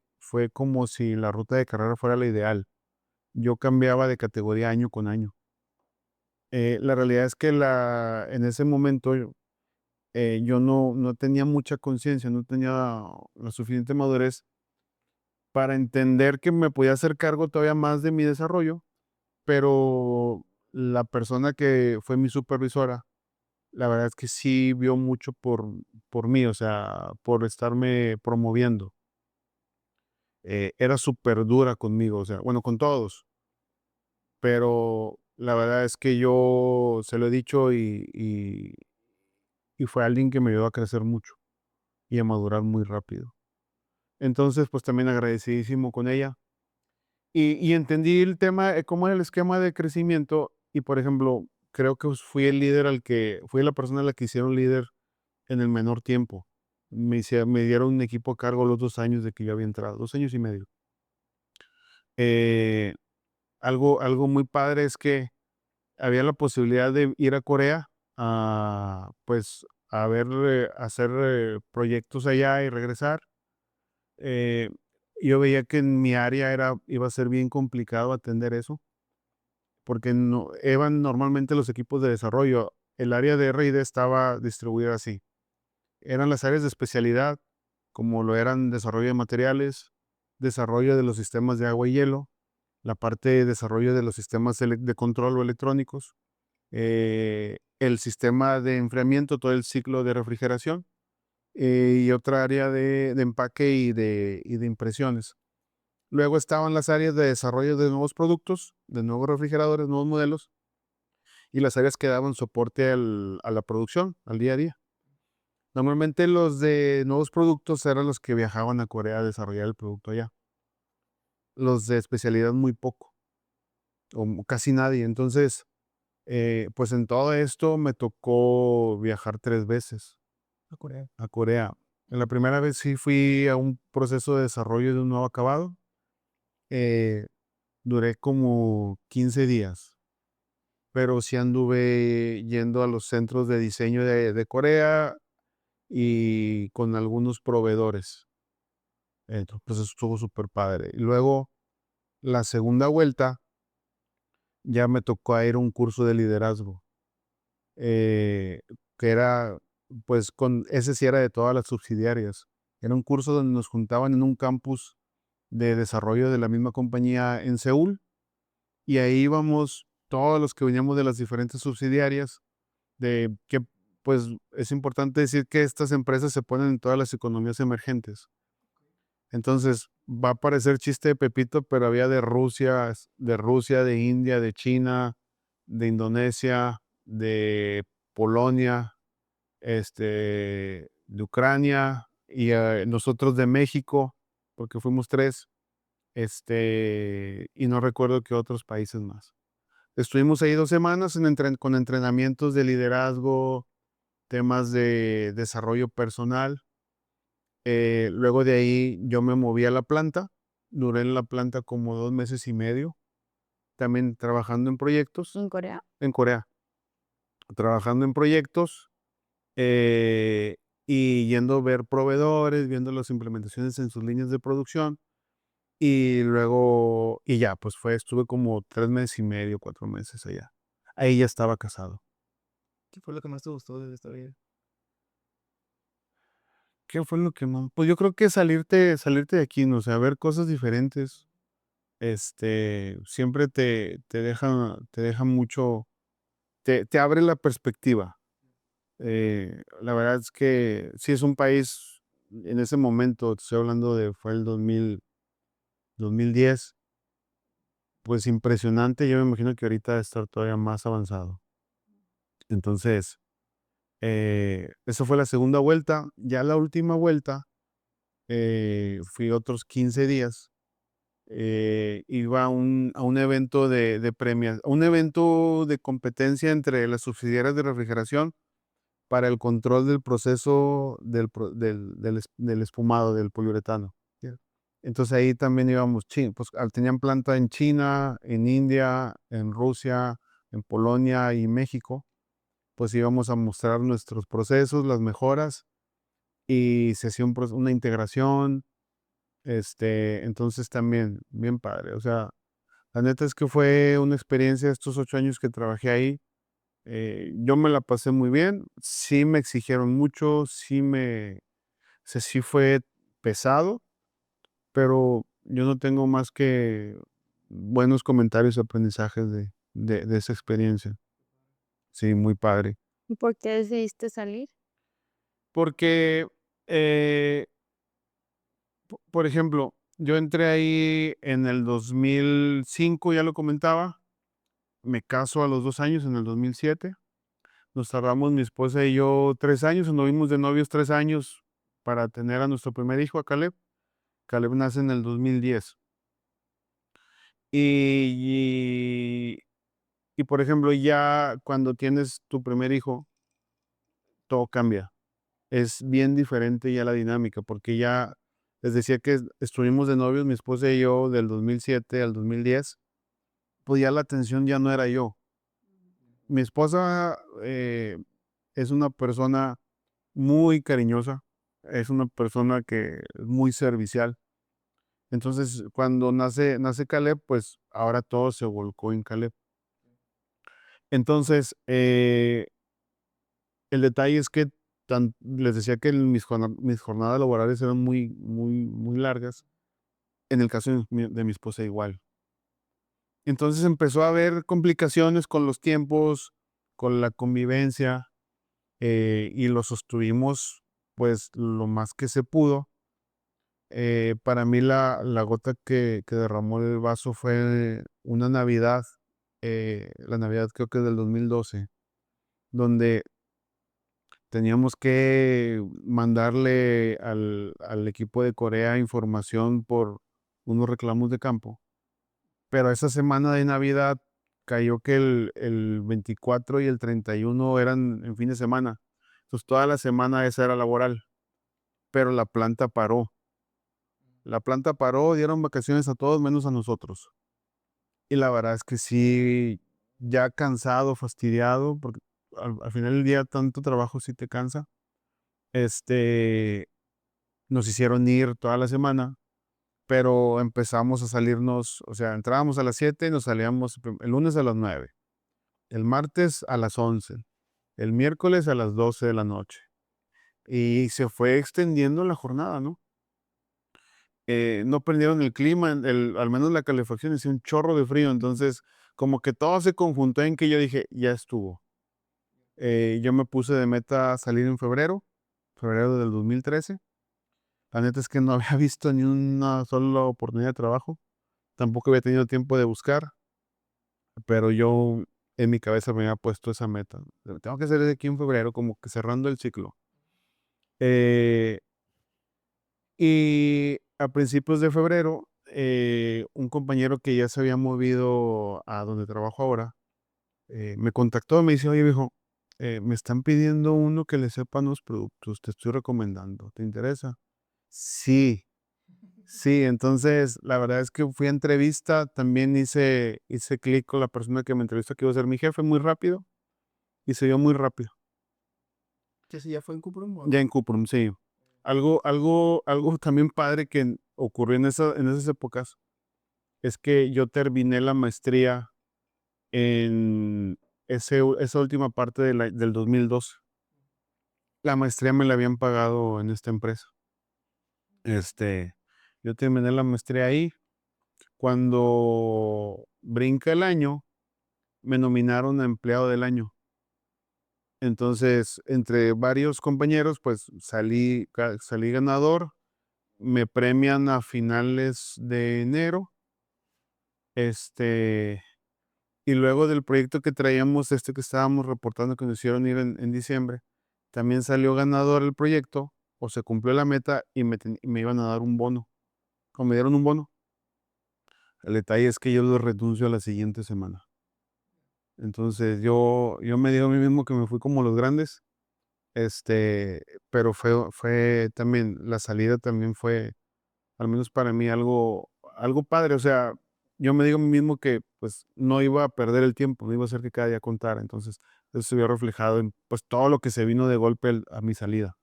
como si la ruta de carrera fuera la ideal. Yo cambiaba de categoría año con año. La realidad es que en ese momento yo no tenía mucha conciencia, no tenía la suficiente madurez para entender que me podía hacer cargo todavía más de mi desarrollo, pero la persona que fue mi supervisora, la verdad es que sí vio mucho por mí, o sea, por estarme promoviendo. Era súper dura conmigo, o sea, bueno, con todos, pero la verdad es que yo se lo he dicho y fue alguien que me ayudó a crecer mucho y a madurar muy rápido. Entonces, pues también agradecidísimo con ella. Y entendí el tema, cómo era el esquema de crecimiento y, por ejemplo, creo que fui la persona a la que hicieron líder en el menor tiempo. Me dieron un equipo a cargo los 2 años de que yo había entrado, 2 años y medio. Eh, algo muy padre es que había la posibilidad de ir a Corea a, pues, hacer proyectos allá y regresar. Eh, yo veía que en mi área iba a ser bien complicado atender eso, porque no, eran normalmente los equipos de desarrollo. El área de R&D estaba distribuida así. Eran las áreas de especialidad, como lo eran desarrollo de materiales, desarrollo de los sistemas de agua y hielo, la parte de desarrollo de los sistemas de control o electrónicos, el sistema de enfriamiento, todo el ciclo de refrigeración, y otra área de empaque y de impresiones. Luego estaban las áreas de desarrollo de nuevos productos, de nuevos refrigeradores, nuevos modelos, y las áreas que daban soporte a la producción, al día a día. Normalmente los de nuevos productos eran los que viajaban a Corea a desarrollar el producto allá. Los de especialidad muy poco, o casi nadie. Entonces, pues en todo esto me tocó viajar 3 veces A Corea. a Corea. En la primera vez sí fui a un proceso de desarrollo de un nuevo acabado. eh, Duré como 15 días, pero sí anduve yendo a los centros de diseño de Corea y con algunos proveedores. Pues estuvo súper padre. Y luego, la segunda vuelta, ya me tocó ir a un curso de liderazgo, eh, que era, pues, ese sí era de todas las subsidiarias. Era un curso donde nos juntaban en un campus de desarrollo de la misma compañía en Seúl, y ahí íbamos todos los que veníamos de las diferentes subsidiarias, de que, pues, es importante decir que estas empresas se ponen en todas las economías emergentes. Entonces, va a parecer chiste de Pepito, pero había de Rusia, de India, de China, de Indonesia, de Polonia, de Ucrania y, nosotros de México, porque fuimos 3, y no recuerdo qué otros países más. Estuvimos ahí 2 semanas con entrenamientos de liderazgo, temas de desarrollo personal. Luego de ahí yo me moví a la planta, duré en la planta como 2 meses y medio, también trabajando en proyectos ¿En Corea? en Corea, trabajando en proyectos, eh, y yendo a ver proveedores, viendo las implementaciones en sus líneas de producción, y luego ya, pues estuve como 3 meses y medio, 4 meses allá. Ahí ya estaba casado. ¿Qué fue lo que más te gustó de esta vida? ¿Qué fue lo que más? Pues yo creo que salirte de aquí, ¿no? O sea, ver cosas diferentes. Siempre te deja mucho, te abre la perspectiva. La verdad es que sí es un país, en ese momento, te estoy hablando fue el 2010, pues impresionante. Yo me imagino que ahorita debe estar todavía más avanzado. Entonces, eso fue la segunda vuelta. Ya la última vuelta, fui otros 15 días. Iba a un evento a un evento de competencia entre las subsidiarias de refrigeración para el control del proceso del espumado, del poliuretano. Ya. Entonces ahí también íbamos, pues tenían planta en China, en India, en Rusia, en Polonia y México. Pues íbamos a mostrar nuestros procesos, las mejoras, y se hacía una integración. Entonces también, bien padre. O sea, la neta es que fue una experiencia estos 8 años que trabajé ahí. Yo me la pasé muy bien. Sí me exigieron mucho, sí fue pesado, pero yo no tengo más que buenos comentarios y aprendizajes de esa experiencia. Sí, muy padre. ¿Y por qué decidiste salir? Porque, eh, por ejemplo, yo entré ahí en el 2005, ya lo comentaba. Me caso a los 2 años, en el 2007. Nos tardamos mi esposa y yo 3 años, anduvimos de novios 3 años para tener a nuestro primer hijo, a Caleb. Caleb nace en el 2010. Y por ejemplo, ya cuando tienes tu primer hijo, todo cambia. Es bien diferente ya la dinámica, porque ya les decía que estuvimos de novios, mi esposa y yo, del 2007 al 2010, pues ya la atención ya no era yo. Mi esposa, es una persona muy cariñosa, es una persona que es muy servicial. Entonces, cuando nace Caleb, pues ahora todo se volcó en Caleb. Entonces, el detalle es que les decía que mis jornadas laborales eran muy, muy, muy largas. En el caso de mi esposa igual. Entonces empezó a haber complicaciones con los tiempos, con la convivencia, y lo sostuvimos pues lo más que se pudo. Para mí la gota que derramó el vaso fue una Navidad, la Navidad creo que del 2012, donde Teníamos que mandarle al equipo de Corea información por unos reclamos de campo. Pero esa semana de Navidad cayó que el 24 y el 31 eran en fin de semana. Entonces toda la semana esa era laboral, pero la planta paró. La planta paró, dieron vacaciones a todos menos a nosotros. Y la verdad es que sí, ya cansado, fastidiado, porque al final del día tanto trabajo sí te cansa. Este, Nos hicieron ir toda la semana, pero empezamos a salirnos, o sea, entrábamos a las 7 y nos salíamos el lunes a las 9, el martes a las 11, el miércoles a las 12 de la noche. Y se fue extendiendo la jornada, ¿no? No prendieron el clima, al menos la calefacción hacía un chorro de frío, entonces como que todo se conjuntó en que yo dije, ya estuvo. Yo me puse de meta salir en febrero del 2013. La neta es que no había visto ni una sola oportunidad de trabajo, tampoco había tenido tiempo de buscar, pero yo en mi cabeza me había puesto esa meta. Tengo que salir de aquí en febrero, como que cerrando el ciclo. Eh, y a principios de febrero, un compañero que ya se había movido a donde trabajo ahora, me contactó, me dice, oye, viejo, me están pidiendo uno que le sepan los productos, te estoy recomendando, ¿te interesa? Sí, sí, entonces la verdad es que fui a entrevista, también hice clic con la persona que me entrevistó, que iba a ser mi jefe, muy rápido, y se dio muy rápido. ¿Que si ya fue en Cuprum o Ya no? en Cuprum, sí. Algo también padre que ocurrió en esas épocas es que yo terminé la maestría en esa última parte del 2012. La maestría me la habían pagado en esta empresa. Este, yo terminé la maestría ahí. Cuando brinca el año, me nominaron a empleado del año. Entonces, entre varios compañeros, pues salí ganador. Me premian a finales de enero. Este, y luego del proyecto que traíamos, que estábamos reportando que nos hicieron ir en diciembre, también salió ganador el proyecto, o se cumplió la meta y me iban a dar un bono. O me dieron un bono. El detalle es que yo lo renuncio a la siguiente semana. Entonces yo me digo a mí mismo que me fui como los grandes, pero fue también, la salida también fue, al menos para mí, algo padre. O sea, yo me digo a mí mismo que pues no iba a perder el tiempo, no iba a hacer que cada día contara. Entonces, eso se vio reflejado en pues todo lo que se vino de golpe a mi salida.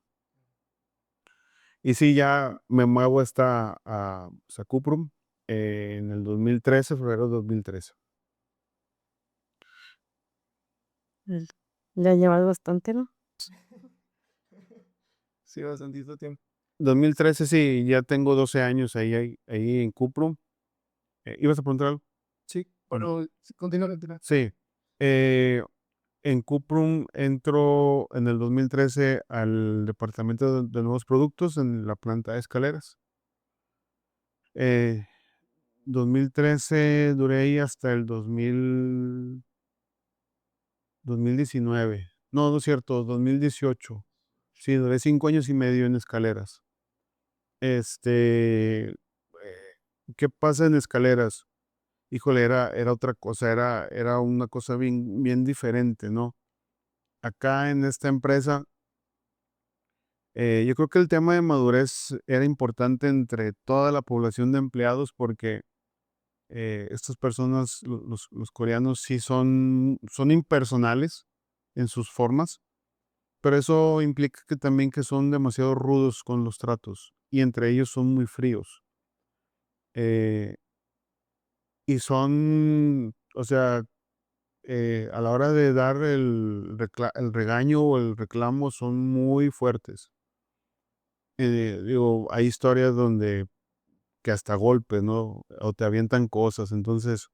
Y sí, ya me muevo pues, a Cuprum en el 2013, febrero de 2013. Mm. Ya llevas bastante, ¿no? Sí, bastantito tiempo. 2013, sí, ya tengo 12 años ahí en Cuprum. ¿Ibas a preguntar algo? Sí, Mm. bueno, sí, continúa, continúa. Sí. eh, en Cuprum entro en el 2013 al departamento de nuevos productos en la planta de escaleras. 2013 duré ahí hasta el 2019. No, no es cierto, 2018. Sí, duré 5 años y medio en escaleras. ¿Qué pasa en escaleras? Híjole, era otra cosa, era una cosa bien, bien diferente, ¿no? Acá en esta empresa, yo creo que el tema de madurez era importante entre toda la población de empleados porque estas personas, los coreanos, sí son impersonales en sus formas, pero eso implica que también que son demasiado rudos con los tratos y entre ellos son muy fríos. Eh, y son, o sea, a la hora de dar el regaño o el reclamo son muy fuertes. Digo, hay historias donde que hasta golpes, ¿no? O te avientan cosas. Entonces,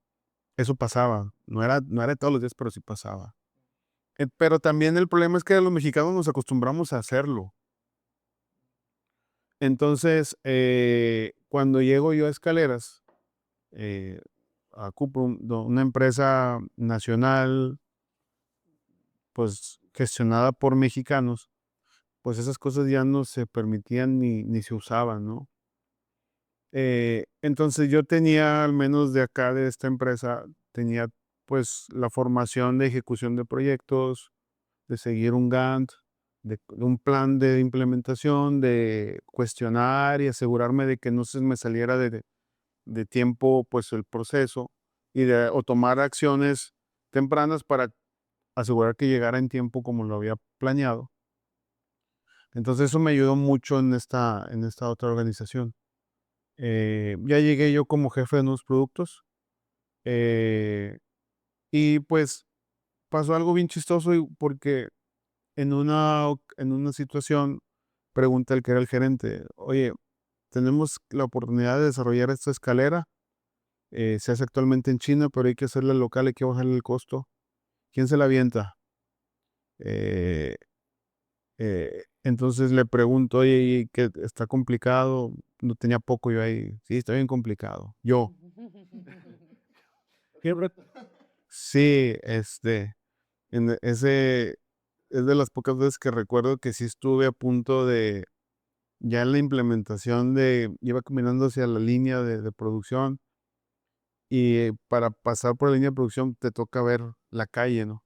eso pasaba. No era todos los días, pero sí pasaba. Pero también el problema es que los mexicanos nos acostumbramos a hacerlo. Entonces, cuando llego yo a Escaleras, eh, a Cuprum, una empresa nacional, pues gestionada por mexicanos, pues esas cosas ya no se permitían ni se usaban, ¿no? Entonces yo tenía, al menos de acá de esta empresa, tenía pues la formación de ejecución de proyectos, de seguir un Gantt, de un plan de implementación, de cuestionar y asegurarme de que no se me saliera de tiempo pues el proceso o tomar acciones tempranas para asegurar que llegara en tiempo como lo había planeado. Entonces eso me ayudó mucho en esta otra organización. Ya llegué yo como jefe de nuevos productos, y pues pasó algo bien chistoso porque en una situación pregunta el que era el gerente: oye, tenemos la oportunidad de desarrollar esta escalera, se hace actualmente en China, pero hay que hacerla local, hay que bajarle el costo. ¿Quién se la avienta? Eh, entonces le pregunto: oye, ¿y qué está complicado? No tenía poco yo ahí. Sí, está bien complicado. Yo. Qué re- Sí, ese es de las pocas veces que recuerdo que sí estuve a punto de, ya en la implementación iba caminando hacia la línea de producción y para pasar por la línea de producción te toca ver la calle, ¿no?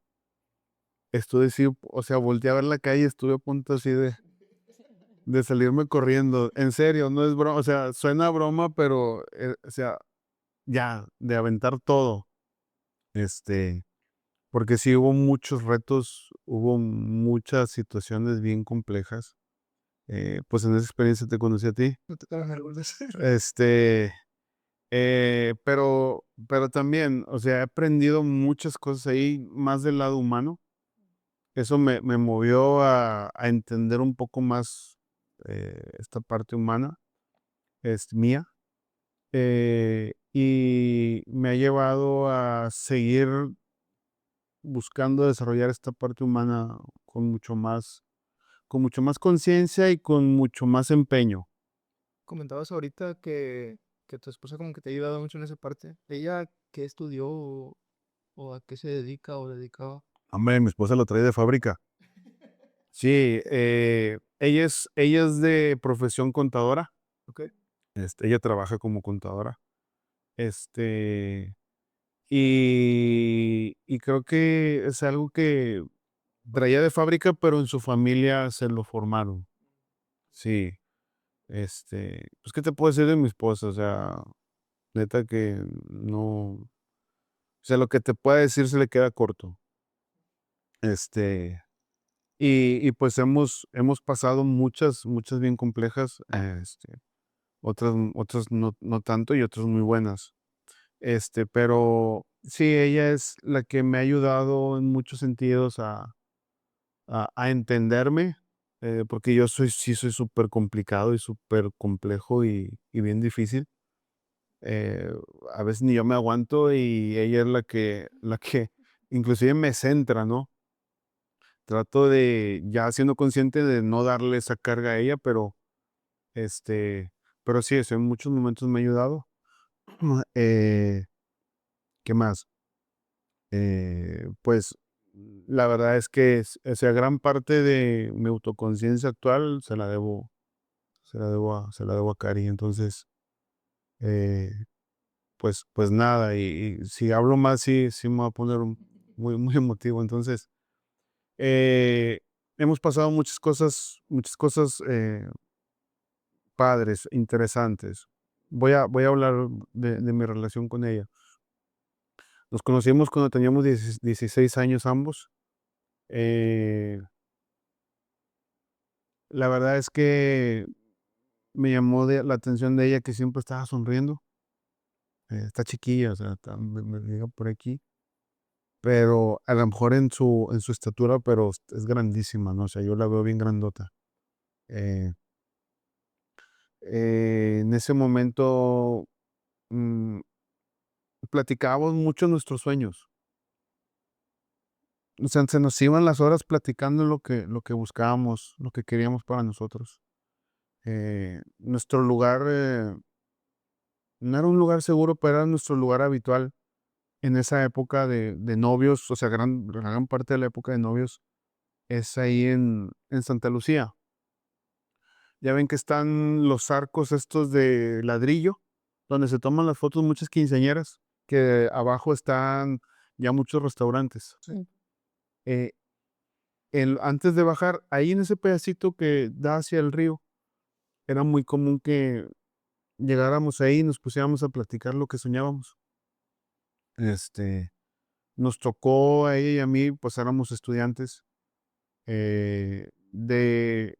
Estuve sí, o sea, volteé a ver la calle, estuve a punto así de salirme corriendo. En serio, no es broma, o sea, suena a broma, pero, o sea, ya, de aventar todo, este, porque sí hubo muchos retos, hubo muchas situaciones bien complejas. Pues en esa experiencia te conocí a ti. No te traen algunas. Este, pero también, o sea, he aprendido muchas cosas ahí, más del lado humano. Eso me movió a entender un poco más esta parte humana, es mía, y me ha llevado a seguir buscando desarrollar esta parte humana con mucho más conciencia y con mucho más empeño. Comentabas ahorita que tu esposa como que te ha ayudado mucho en esa parte. ¿Ella qué estudió o a qué se dedica o dedicaba? Hombre, mi esposa lo trae de fábrica. Sí, ella es de profesión contadora. Ok. Ella trabaja como contadora. Este, y creo que es algo que traía de fábrica, pero en su familia se lo formaron. Sí, pues, ¿qué te puedo decir de mi esposa? O sea, neta que no, o sea, lo que te pueda decir se le queda corto. Este, pues hemos pasado muchas bien complejas, otras no tanto y otras muy buenas. Pero sí, ella es la que me ha ayudado en muchos sentidos a entenderme, porque yo sí soy súper complicado y súper complejo y bien difícil. Eh, a veces ni yo me aguanto y ella es la que inclusive me centra, ¿no? Trato de, ya siendo consciente de no darle esa carga a ella, este, pero sí, eso en muchos momentos me ha ayudado. Eh, ¿Qué más? Pues la verdad es que o sea, gran parte de mi autoconciencia actual se la debo a Cari. Entonces, eh, pues nada, y si hablo más, sí me voy a poner muy emotivo. Entonces, eh, hemos pasado muchas cosas padres, interesantes. Voy a hablar de mi relación con ella. Nos conocimos cuando teníamos 16 años ambos. Eh, la verdad es que me llamó la atención de ella que siempre estaba sonriendo. Está chiquilla, o sea, me llega por aquí, pero a lo mejor en su estatura, pero es grandísima, ¿no? O sea, yo la veo bien grandota. Eh, en ese momento mm, platicábamos mucho nuestros sueños. O sea, se nos iban las horas platicando lo que buscábamos, lo que queríamos para nosotros. Nuestro lugar no era un lugar seguro, pero era nuestro lugar habitual en esa época de novios, o sea, gran parte de la época de novios es ahí en Santa Lucía. Ya ven que están los arcos estos de ladrillo, donde se toman las fotos muchas quinceañeras, que abajo están ya muchos restaurantes. Sí. Eh, antes de bajar, ahí en ese pedacito que da hacia el río, era muy común que llegáramos ahí y nos pusiéramos a platicar lo que soñábamos. Este, Nos tocó a ella y a mí, pues éramos estudiantes, de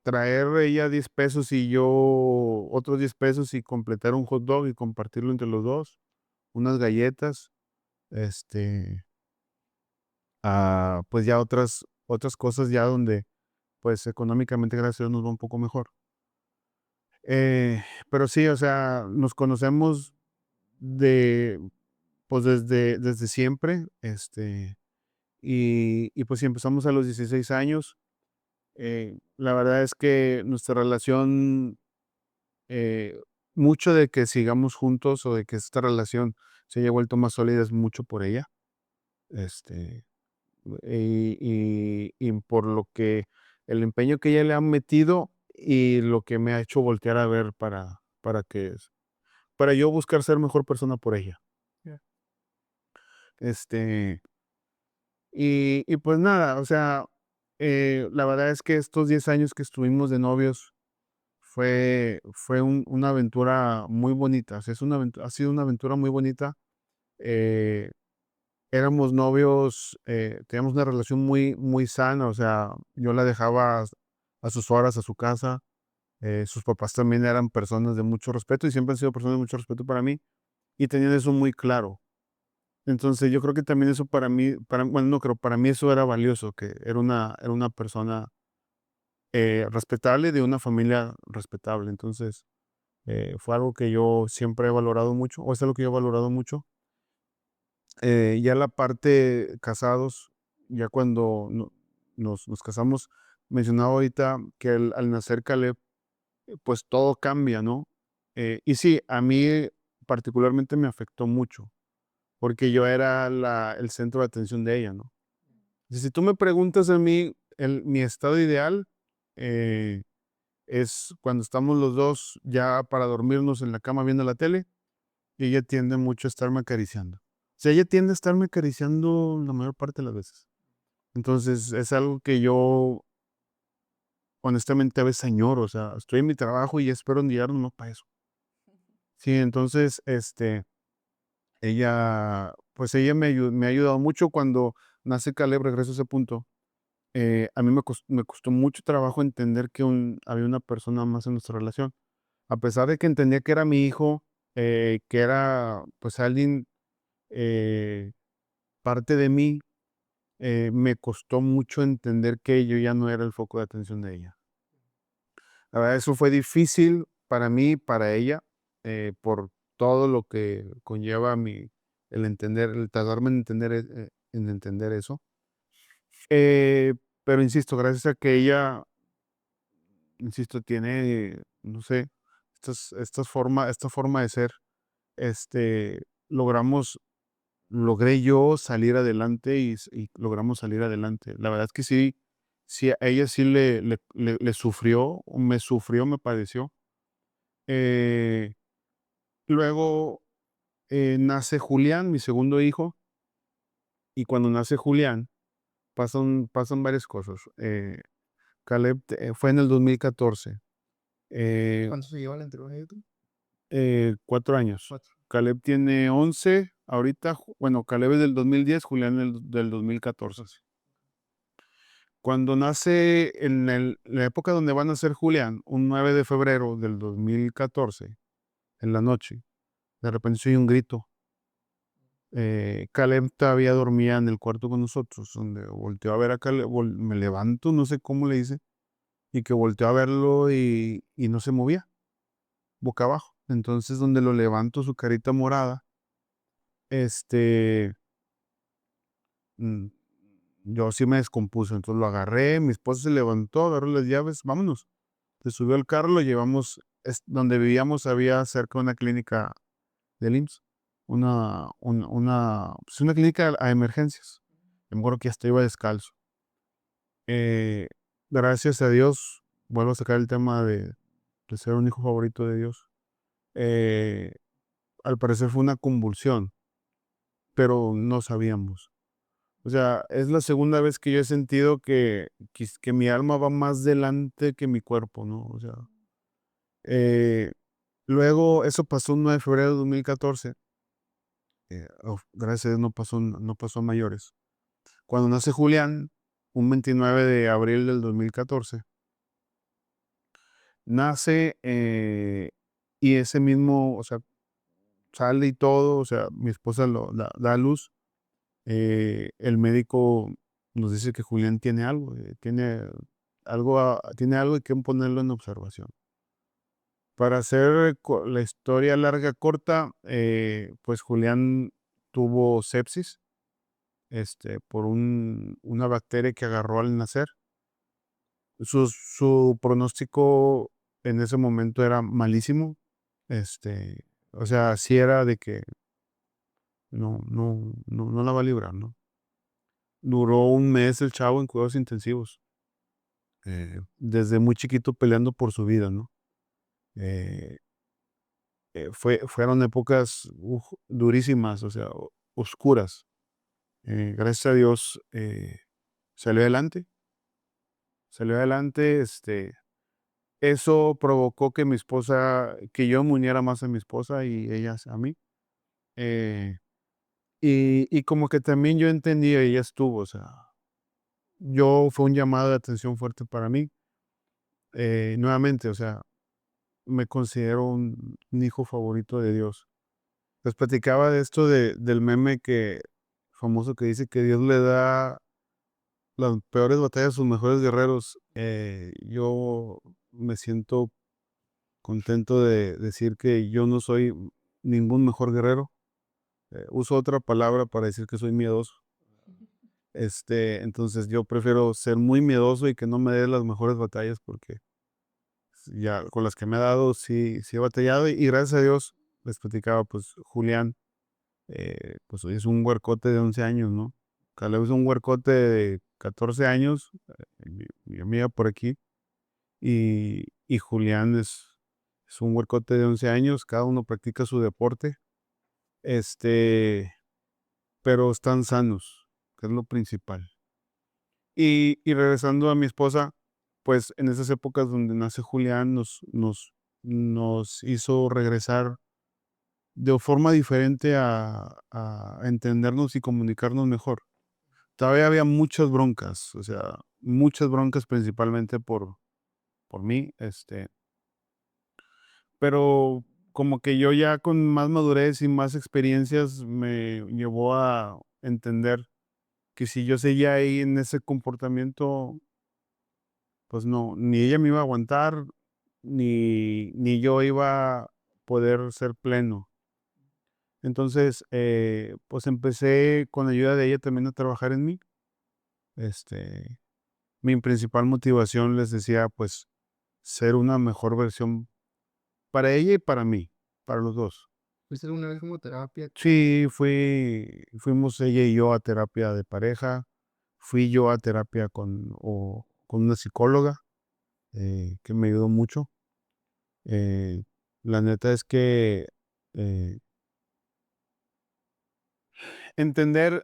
traer ella 10 pesos y yo otros 10 pesos y completar un hot dog y compartirlo entre los dos, unas galletas, este, pues ya otras cosas ya donde, pues económicamente, gracias a Dios, nos va un poco mejor. Pero sí, o sea, nos conocemos de, pues desde siempre, y pues si empezamos a los 16 años. La verdad es que nuestra relación, eh, mucho de que sigamos juntos o de que esta relación se haya vuelto más sólida es mucho por ella, este, y por lo que el empeño que ella le ha metido y lo que me ha hecho voltear a ver para yo buscar ser mejor persona por ella. Ya. Este, y pues nada, o sea, la verdad es que estos 10 años que estuvimos de novios fue una aventura muy bonita, o sea, ha sido una aventura muy bonita. Eh, Éramos novios, teníamos una relación muy, muy sana, o sea, yo la dejaba a sus horas a su casa, sus papás también eran personas de mucho respeto y siempre han sido personas de mucho respeto para mí y tenían eso muy claro. Entonces yo creo que también eso para mí, bueno, no creo, para mí eso era valioso, que era una persona respetable de una familia respetable. Entonces, fue algo que yo siempre he valorado mucho, o es algo que yo he valorado mucho. Ya la parte casados, ya cuando nos casamos, mencionaba ahorita que al nacer Caleb, pues todo cambia, ¿no? Y sí, a mí particularmente me afectó mucho, porque yo era el centro de atención de ella, ¿no? Si tú me preguntas a mí, mi estado ideal, eh, es cuando estamos los dos ya para dormirnos en la cama viendo la tele y ella tiende mucho a estarme acariciando. O sea, ella tiende a estarme acariciando la mayor parte de las veces. Entonces, es algo que yo honestamente a veces añoro, o sea, estoy en mi trabajo y espero un día no para eso. Sí, entonces, ella me ha ayudado mucho cuando nace Caleb, regreso a ese punto. A mí me costó mucho trabajo entender que había una persona más en nuestra relación. A pesar de que entendía que era mi hijo, que era pues alguien, eh, parte de mí, me costó mucho entender que yo ya no era el foco de atención de ella. La verdad, eso fue difícil para mí y para ella, por todo lo que conlleva el tardarme en entender eso. Eh, pero insisto, gracias a que ella, insisto, tiene, no sé, esta forma de ser, logramos logré yo salir adelante y logramos salir adelante. La verdad es que sí, sí, a ella sí le sufrió, me padeció. Eh, Luego, nace Julián, mi segundo hijo, y cuando nace Julián pasan varias cosas. Caleb fue en el 2014, eh, ¿Cuánto se llevan entre uno y otro? 4 años. 4. Caleb tiene 11 ahorita, bueno, Caleb es del 2010, Julián del 2014. Cuando nace la época donde va a nacer Julián, un 9 de febrero del 2014, en la noche, de repente se oye un grito. Caleb todavía dormía en el cuarto con nosotros, donde volteó a ver a Caleb, me levanto, no sé cómo le hice, y que volteó a verlo y no se movía, boca abajo. Entonces, donde lo levanto, su carita morada, este, mm, yo sí me descompuse, entonces lo agarré, mi esposa se levantó, agarró las llaves, vámonos. Se subió al carro, lo llevamos, donde vivíamos había cerca una clínica del IMSS, pues una clínica a emergencias. Me acuerdo que hasta iba descalzo. Eh, Gracias a Dios, vuelvo a sacar el tema de ser un hijo favorito de Dios. Eh, Al parecer fue una convulsión, pero no sabíamos. O sea, es la segunda vez que yo he sentido que mi alma va más delante que mi cuerpo, ¿no? O sea, eh, luego eso pasó un 9 de febrero de 2014. Gracias a Dios no pasó a mayores. Cuando nace Julián, un 29 de abril del 2014, nace, y ese mismo, o sea, sale y todo, o sea, mi esposa da a luz. El médico nos dice que Julián tiene algo, tiene algo y que ponerlo en observación. Para hacer la historia larga corta, pues Julián tuvo sepsis, por una bacteria que agarró al nacer. Su pronóstico en ese momento era malísimo. O sea, sí era de que no la va a librar, ¿no? Duró un mes el chavo en cuidados intensivos, desde muy chiquito peleando por su vida, ¿no? Eh, Fueron épocas durísimas, o sea, oscuras. Gracias a Dios, salió adelante, salió adelante. Eso provocó que yo me uniera más a mi esposa y ella a mí. Y como que también yo entendía y ella estuvo, o sea, fue un llamado de atención fuerte para mí. Nuevamente, o sea, me considero un hijo favorito de Dios. Les platicaba de esto del meme famoso que dice que Dios le da las peores batallas a sus mejores guerreros. Yo me siento contento de decir que yo no soy ningún mejor guerrero. Uso otra palabra para decir que soy miedoso. Entonces yo prefiero ser muy miedoso y que no me dé las mejores batallas porque ya con las que me ha dado sí he batallado y gracias a Dios les platicaba, pues Julián, pues hoy es un huercote de 11 años, ¿no? Caleb es un huercote de 14 años, mi amiga por aquí, y Julián es un huercote de 11 años, cada uno practica su deporte, este, pero están sanos, que es lo principal. Y regresando a mi esposa, pues en esas épocas donde nace Julián nos hizo regresar de forma diferente a entendernos y comunicarnos mejor. Todavía había muchas broncas, o sea, muchas broncas principalmente por mí, pero como que yo ya con más madurez y más experiencias me llevó a entender que si yo seguía ahí en ese comportamiento, pues no, ni ella me iba a aguantar, ni yo iba a poder ser pleno. Entonces, pues empecé con la ayuda de ella también a trabajar en mí. Este, Mi principal motivación, les decía, pues ser una mejor versión para ella y para mí, para los dos. ¿Fuiste alguna vez como terapia? Sí, fuimos ella y yo a terapia de pareja, fui yo a terapia con una psicóloga, que me ayudó mucho. Eh, la neta es que eh, entender,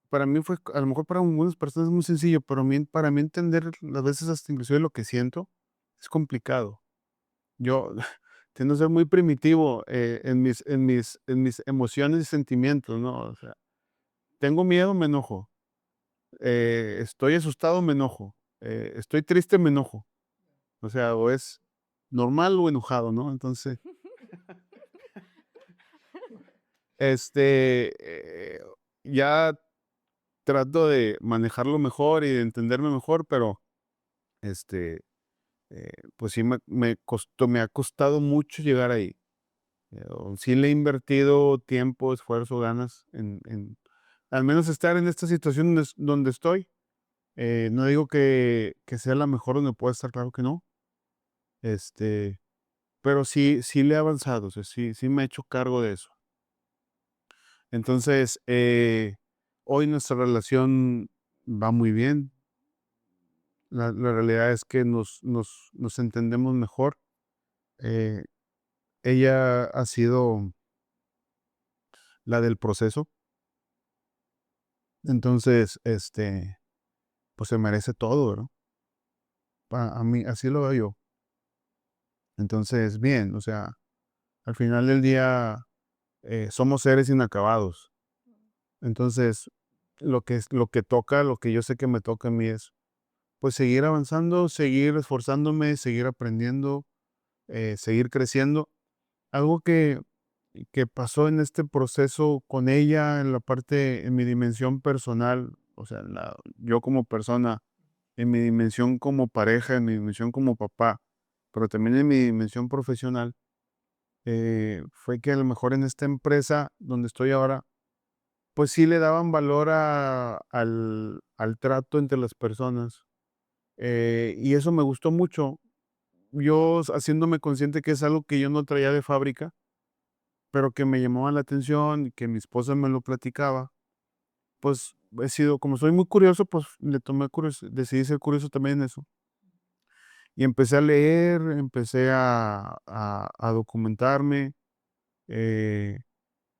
para mí fue, a lo mejor para algunas personas es muy sencillo, pero para mí entender a veces hasta inclusive lo que siento es complicado. Yo tiendo a ser muy primitivo, en mis emociones y sentimientos, ¿no? O sea, tengo miedo, me enojo. Estoy asustado, me enojo. Estoy triste, me enojo. O sea, o es normal o enojado, ¿no? Entonces, este, ya trato de manejarlo mejor y de entenderme mejor, pero pues sí me ha costado mucho llegar ahí. Sí le he invertido tiempo, esfuerzo, ganas en al menos estar en esta situación donde estoy. No digo que sea la mejor donde pueda estar, claro que no. Este, pero sí le he avanzado, o sea, sí me he hecho cargo de eso. Entonces, hoy nuestra relación va muy bien. La realidad es que nos entendemos mejor. Eh, ella ha sido la del proceso, entonces, pues se merece todo, ¿no? A mí, así lo veo yo. Entonces, bien, o sea, al final del día somos seres inacabados. Entonces, lo que toca, lo que yo sé que me toca a mí es, pues seguir avanzando, seguir esforzándome, seguir aprendiendo, seguir creciendo. Algo que pasó en este proceso con ella en la parte, en mi dimensión personal, o sea, yo como persona, en mi dimensión como pareja, en mi dimensión como papá, pero también en mi dimensión profesional, fue que a lo mejor en esta empresa donde estoy ahora, pues sí le daban valor al trato entre las personas. Y eso me gustó mucho. Yo haciéndome consciente que es algo que yo no traía de fábrica, pero que me llamaba la atención y que mi esposa me lo platicaba, pues he sido, como soy muy curioso, pues le tomé curioso, decidí ser curioso también en eso. Y empecé a leer, empecé a documentarme, eh,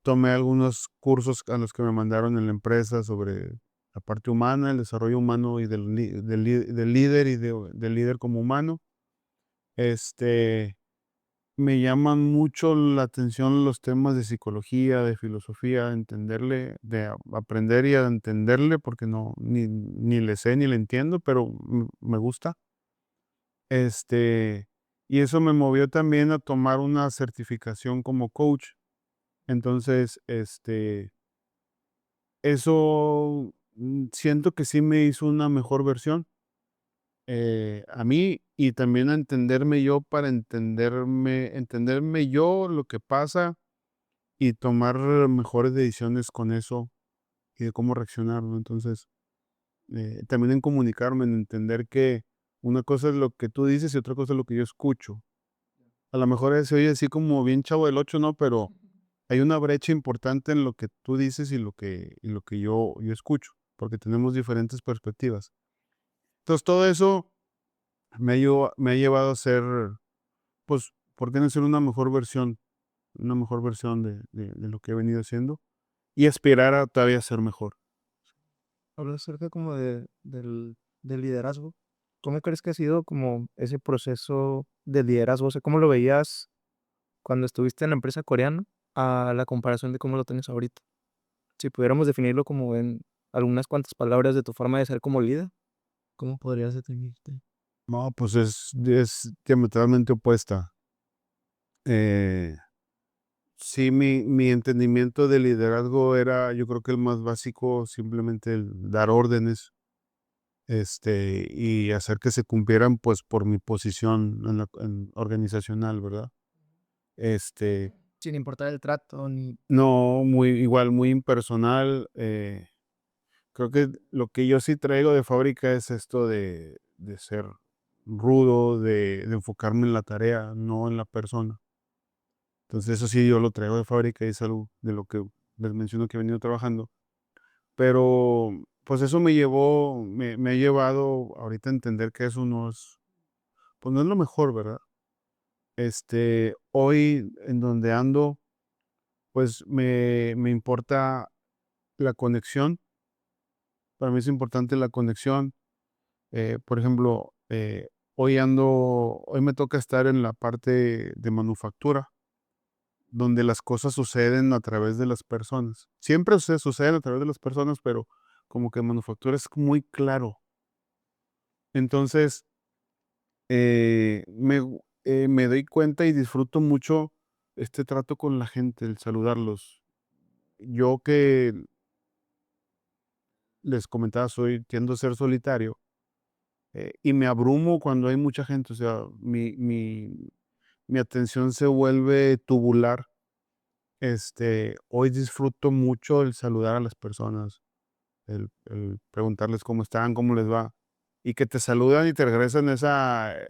tomé algunos cursos a los que me mandaron en la empresa sobre la parte humana, el desarrollo humano y del líder y del líder como humano. Este, Me llaman mucho la atención los temas de psicología, de filosofía, aprender y a entenderle, porque no, ni le sé ni le entiendo, pero me gusta. Este, y eso me movió también a tomar una certificación como coach. Entonces, eso siento que sí me hizo una mejor versión a mí y también a entenderme yo para entenderme yo lo que pasa y tomar mejores decisiones con eso y de cómo reaccionar, ¿no? Entonces, también en comunicarme, en entender que una cosa es lo que tú dices y otra cosa es lo que yo escucho. A lo mejor se oye así como bien chavo del ocho, ¿no? Pero hay una brecha importante en lo que tú dices y lo que yo escucho, porque tenemos diferentes perspectivas. Entonces, todo eso me ha llevado a ser, pues, ¿por qué no ser una mejor versión de lo que he venido haciendo y aspirar a todavía ser mejor? Hablas acerca como del liderazgo. ¿Cómo crees que ha sido como ese proceso de liderazgo? O sea, ¿cómo lo veías cuando estuviste en la empresa coreana a la comparación de cómo lo tienes ahorita? Si pudiéramos definirlo como en algunas cuantas palabras de tu forma de ser como líder, ¿cómo podrías definirte? No, pues es diametralmente opuesta. Eh, sí, mi entendimiento de liderazgo era, yo creo que el más básico, simplemente el dar órdenes, y hacer que se cumplieran, pues, por mi posición organizacional, ¿verdad? Este, Sin importar el trato ni... no, igual, muy impersonal. Creo que lo que yo sí traigo de fábrica es esto de ser rudo, de enfocarme en la tarea, no en la persona. Entonces, eso sí, yo lo traigo de fábrica y es algo de lo que les menciono que he venido trabajando. Pero, pues eso me ha llevado ahorita a entender que eso no es, pues no es lo mejor, ¿verdad? Hoy en donde ando, pues me importa la conexión. Para mí es importante la conexión. Por ejemplo, hoy me toca estar en la parte de manufactura, donde las cosas suceden a través de las personas. Siempre suceden a través de las personas, pero como que manufactura es muy claro. Entonces, me doy cuenta y disfruto mucho este trato con la gente, el saludarlos. Yo que les comentaba, tiendo a ser solitario y me abrumo cuando hay mucha gente, o sea, mi atención se vuelve tubular. Hoy disfruto mucho el saludar a las personas, el preguntarles cómo están, cómo les va, y que te saludan y te regresan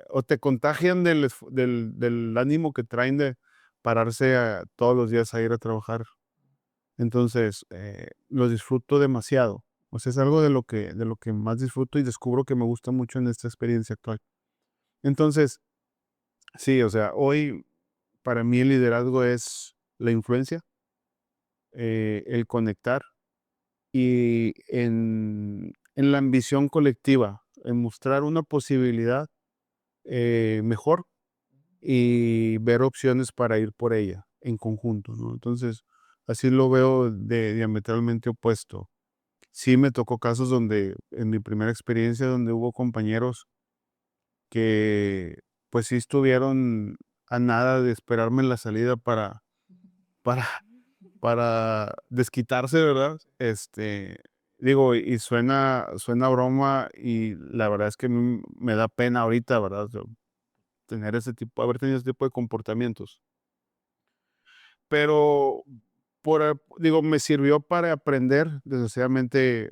o te contagian del ánimo que traen de pararse todos los días a ir a trabajar. Entonces, lo disfruto demasiado. O sea, es algo de lo que más disfruto y descubro que me gusta mucho en esta experiencia actual. Entonces, sí, o sea, hoy para mí el liderazgo es la influencia, el conectar y en la ambición colectiva, en mostrar una posibilidad mejor y ver opciones para ir por ella en conjunto, ¿no? Entonces, así lo veo de diametralmente opuesto. Sí me tocó casos donde, en mi primera experiencia, donde hubo compañeros que, pues sí estuvieron a nada de esperarme en la salida para para desquitarse, ¿verdad? Digo, y suena a broma, y la verdad es que me da pena ahorita, ¿verdad? Haber tenido ese tipo de comportamientos. Pero digo, me sirvió para aprender, desgraciadamente,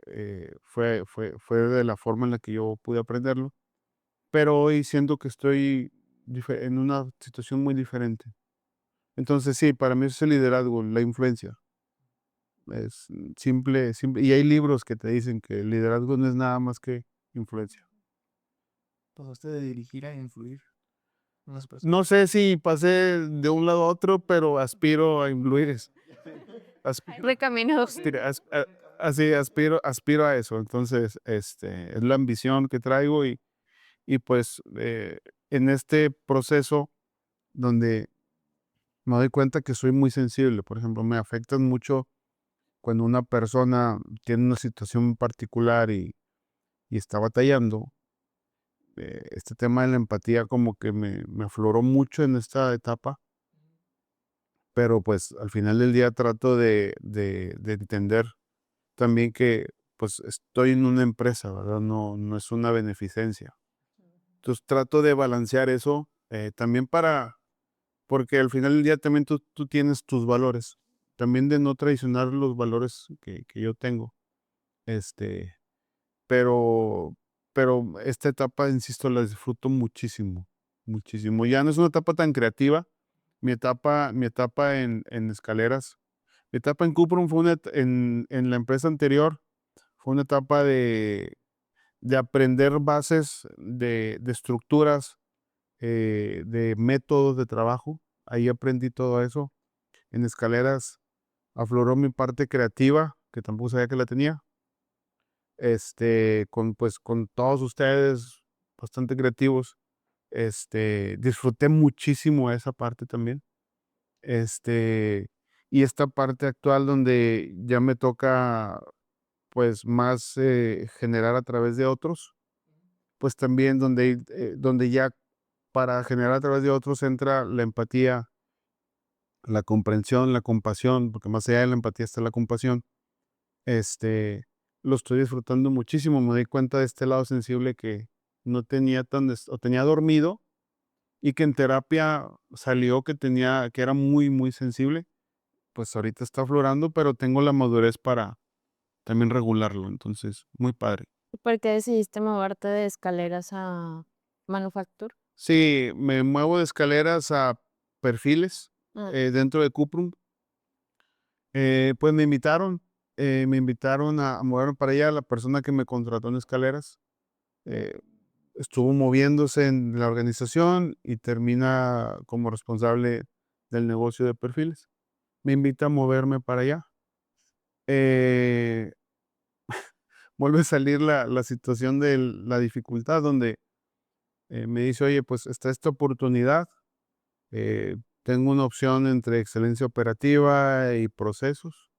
fue de la forma en la que yo pude aprenderlo, pero hoy siento que estoy en una situación muy diferente. Entonces, sí, para mí eso es el liderazgo, la influencia. Es simple, y hay libros que te dicen que el liderazgo no es nada más que influencia. Pasaste de dirigir a influir en las personas. No sé si pasé de un lado a otro, pero aspiro a influir. De camino. Así aspiro a eso. Entonces, es la ambición que traigo y pues en este proceso donde me doy cuenta que soy muy sensible. Por ejemplo, me afectan mucho cuando una persona tiene una situación particular y está batallando. Este tema de la empatía como que me afloró mucho en esta etapa, pero pues al final del día trato de entender también que pues estoy en una empresa, ¿verdad? No es una beneficencia. Entonces trato de balancear eso también porque al final del día también tú tienes tus valores, también de no traicionar los valores que yo tengo. Este, Pero esta etapa, insisto, la disfruto muchísimo, muchísimo. Ya no es una etapa tan creativa. Mi etapa en escaleras, mi etapa en Cuprum fue en la empresa anterior, fue una etapa de aprender bases de estructuras, de métodos de trabajo. Ahí aprendí todo eso. En escaleras afloró mi parte creativa, que tampoco sabía que la tenía. Pues, con todos ustedes, bastante creativos, disfruté muchísimo esa parte también. Este, y esta parte actual donde ya me toca, pues, más, generar a través de otros, pues, también donde ya para generar a través de otros entra la empatía, la comprensión, la compasión, porque más allá de la empatía está la compasión. Este, lo estoy disfrutando muchísimo. Me doy cuenta de este lado sensible que no tenía o tenía dormido, y que en terapia salió que era muy, muy sensible. Pues ahorita está aflorando, pero tengo la madurez para también regularlo. Entonces, muy padre. ¿Por qué decidiste moverte de escaleras a manufactura? Sí, me muevo de escaleras a perfiles Ah, dentro de Cuprum. Pues me invitaron a moverme para allá. La persona que me contrató en escaleras eh, estuvo moviéndose en la organización y termina como responsable del negocio de perfiles. Me invita a moverme para allá. Eh, Vuelve a salir la situación de la dificultad donde me dice, oye, pues está esta oportunidad. eh, Tengo una opción entre excelencia operativa y procesos.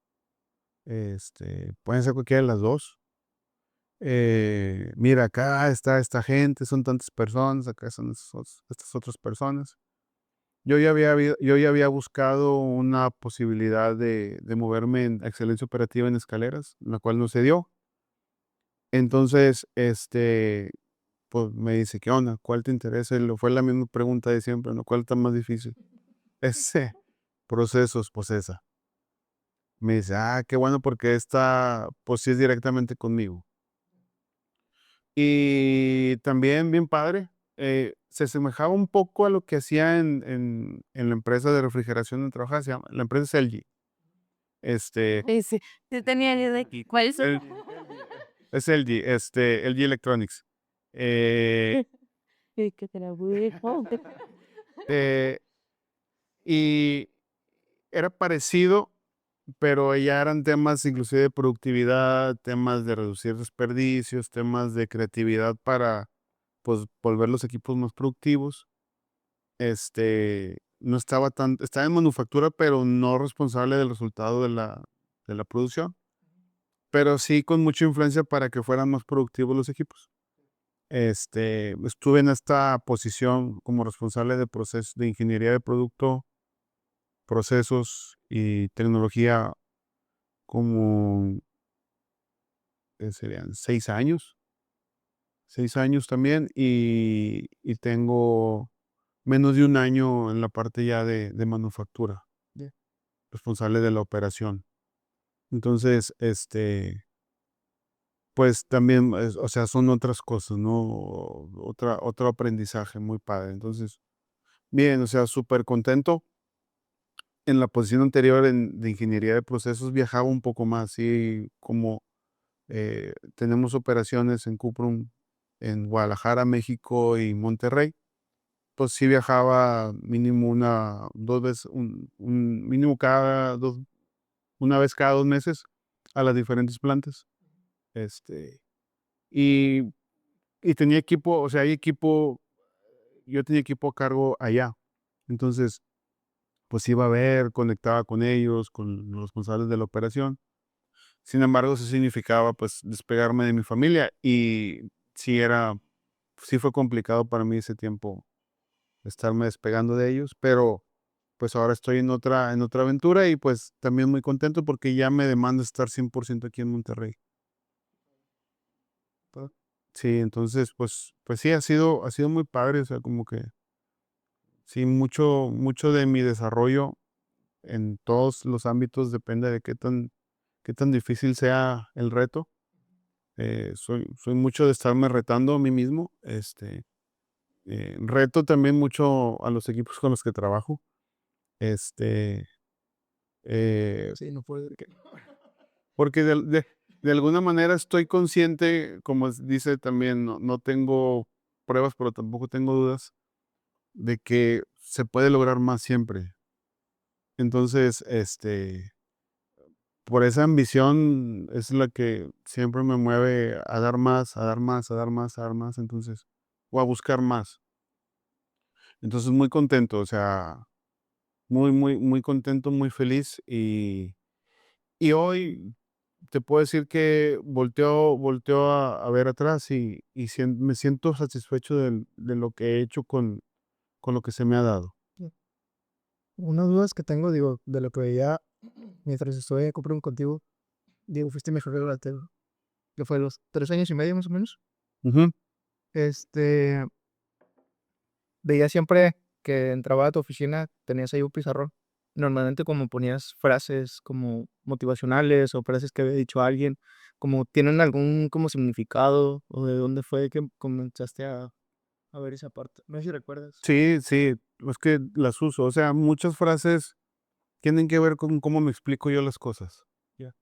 Pueden ser cualquiera de las dos. Mira, acá está esta gente, son tantas personas, acá son estas otras personas. Yo ya había buscado una posibilidad de moverme en excelencia operativa en escaleras, la cual no se dio. Entonces, pues me dice, ¿qué onda? ¿Cuál te interesa? Fue la misma pregunta de siempre, ¿no? ¿Cuál está más difícil? Ese, procesos, pues esa. Me dice, qué bueno porque esta, pues sí es directamente conmigo. Y también bien padre, se asemejaba un poco a lo que hacía en la empresa de refrigeración donde trabajaba, la empresa es LG. Sí, sí, sí tenía idea de cuáles son. el es LG, LG Electronics. Eh, Sí, que te la voy a- eh, y era parecido, pero ya eran temas inclusive de productividad, temas de reducir desperdicios, temas de creatividad para, pues, volver los equipos más productivos. No estaba estaba en manufactura, pero no responsable del resultado de la producción, pero sí con mucha influencia para que fueran más productivos los equipos. Estuve en esta posición como responsable de procesos de ingeniería de producto, procesos y tecnología como serían 6 años, 6 años también, y tengo menos de un año en la parte ya de manufactura, Ya. responsable de la operación. Entonces, pues también, o sea, son otras cosas, ¿no? Otro aprendizaje muy padre. Entonces, bien, o sea, súper contento. En la posición anterior de ingeniería de procesos viajaba un poco más, sí, como tenemos operaciones en Cuprum, en Guadalajara, México y Monterrey. Pues sí viajaba mínimo dos veces, mínimo una vez cada 2 meses a las diferentes plantas. Este, y, y tenía equipo, o sea, yo tenía equipo a cargo allá. Entonces, pues iba a ver, conectaba con ellos, con los responsables de la operación. Sin embargo, eso significaba pues despegarme de mi familia y sí sí fue complicado para mí ese tiempo estarme despegando de ellos, pero pues ahora estoy en otra aventura y pues también muy contento porque ya me demanda estar 100% aquí en Monterrey. Pa- Sí, entonces pues sí, ha sido muy padre, o sea, como que sí, mucho de mi desarrollo en todos los ámbitos depende de qué tan difícil sea el reto. Soy mucho de estarme retando a mí mismo. Reto también mucho a los equipos con los que trabajo. Este, eh, Sí, no puede. porque de alguna manera estoy consciente, como dice también, no tengo pruebas, pero tampoco tengo dudas de que se puede lograr más siempre. Entonces, por esa ambición es la que siempre me mueve a dar más, a dar más, a dar más, a dar más, entonces, o a buscar más. Entonces, muy contento, o sea, muy contento, muy feliz. Y hoy te puedo decir que volteo a ver atrás me siento satisfecho de lo que he hecho con lo que se me ha dado. Unas dudas que tengo, digo, de lo que veía mientras estuve en Cuprum contigo, digo, fuiste mi jefe durante, que fue los 3 años y medio más o menos. Ujú. Este, veía siempre que entraba a tu oficina, tenías ahí un pizarrón. Normalmente como ponías frases como motivacionales o frases que había dicho alguien, como tienen algún como significado o de dónde fue que comenzaste a ver esa parte. No sé si recuerdas. Sí, sí, es que las uso. O sea, muchas frases tienen que ver con cómo me explico yo las cosas. Ya.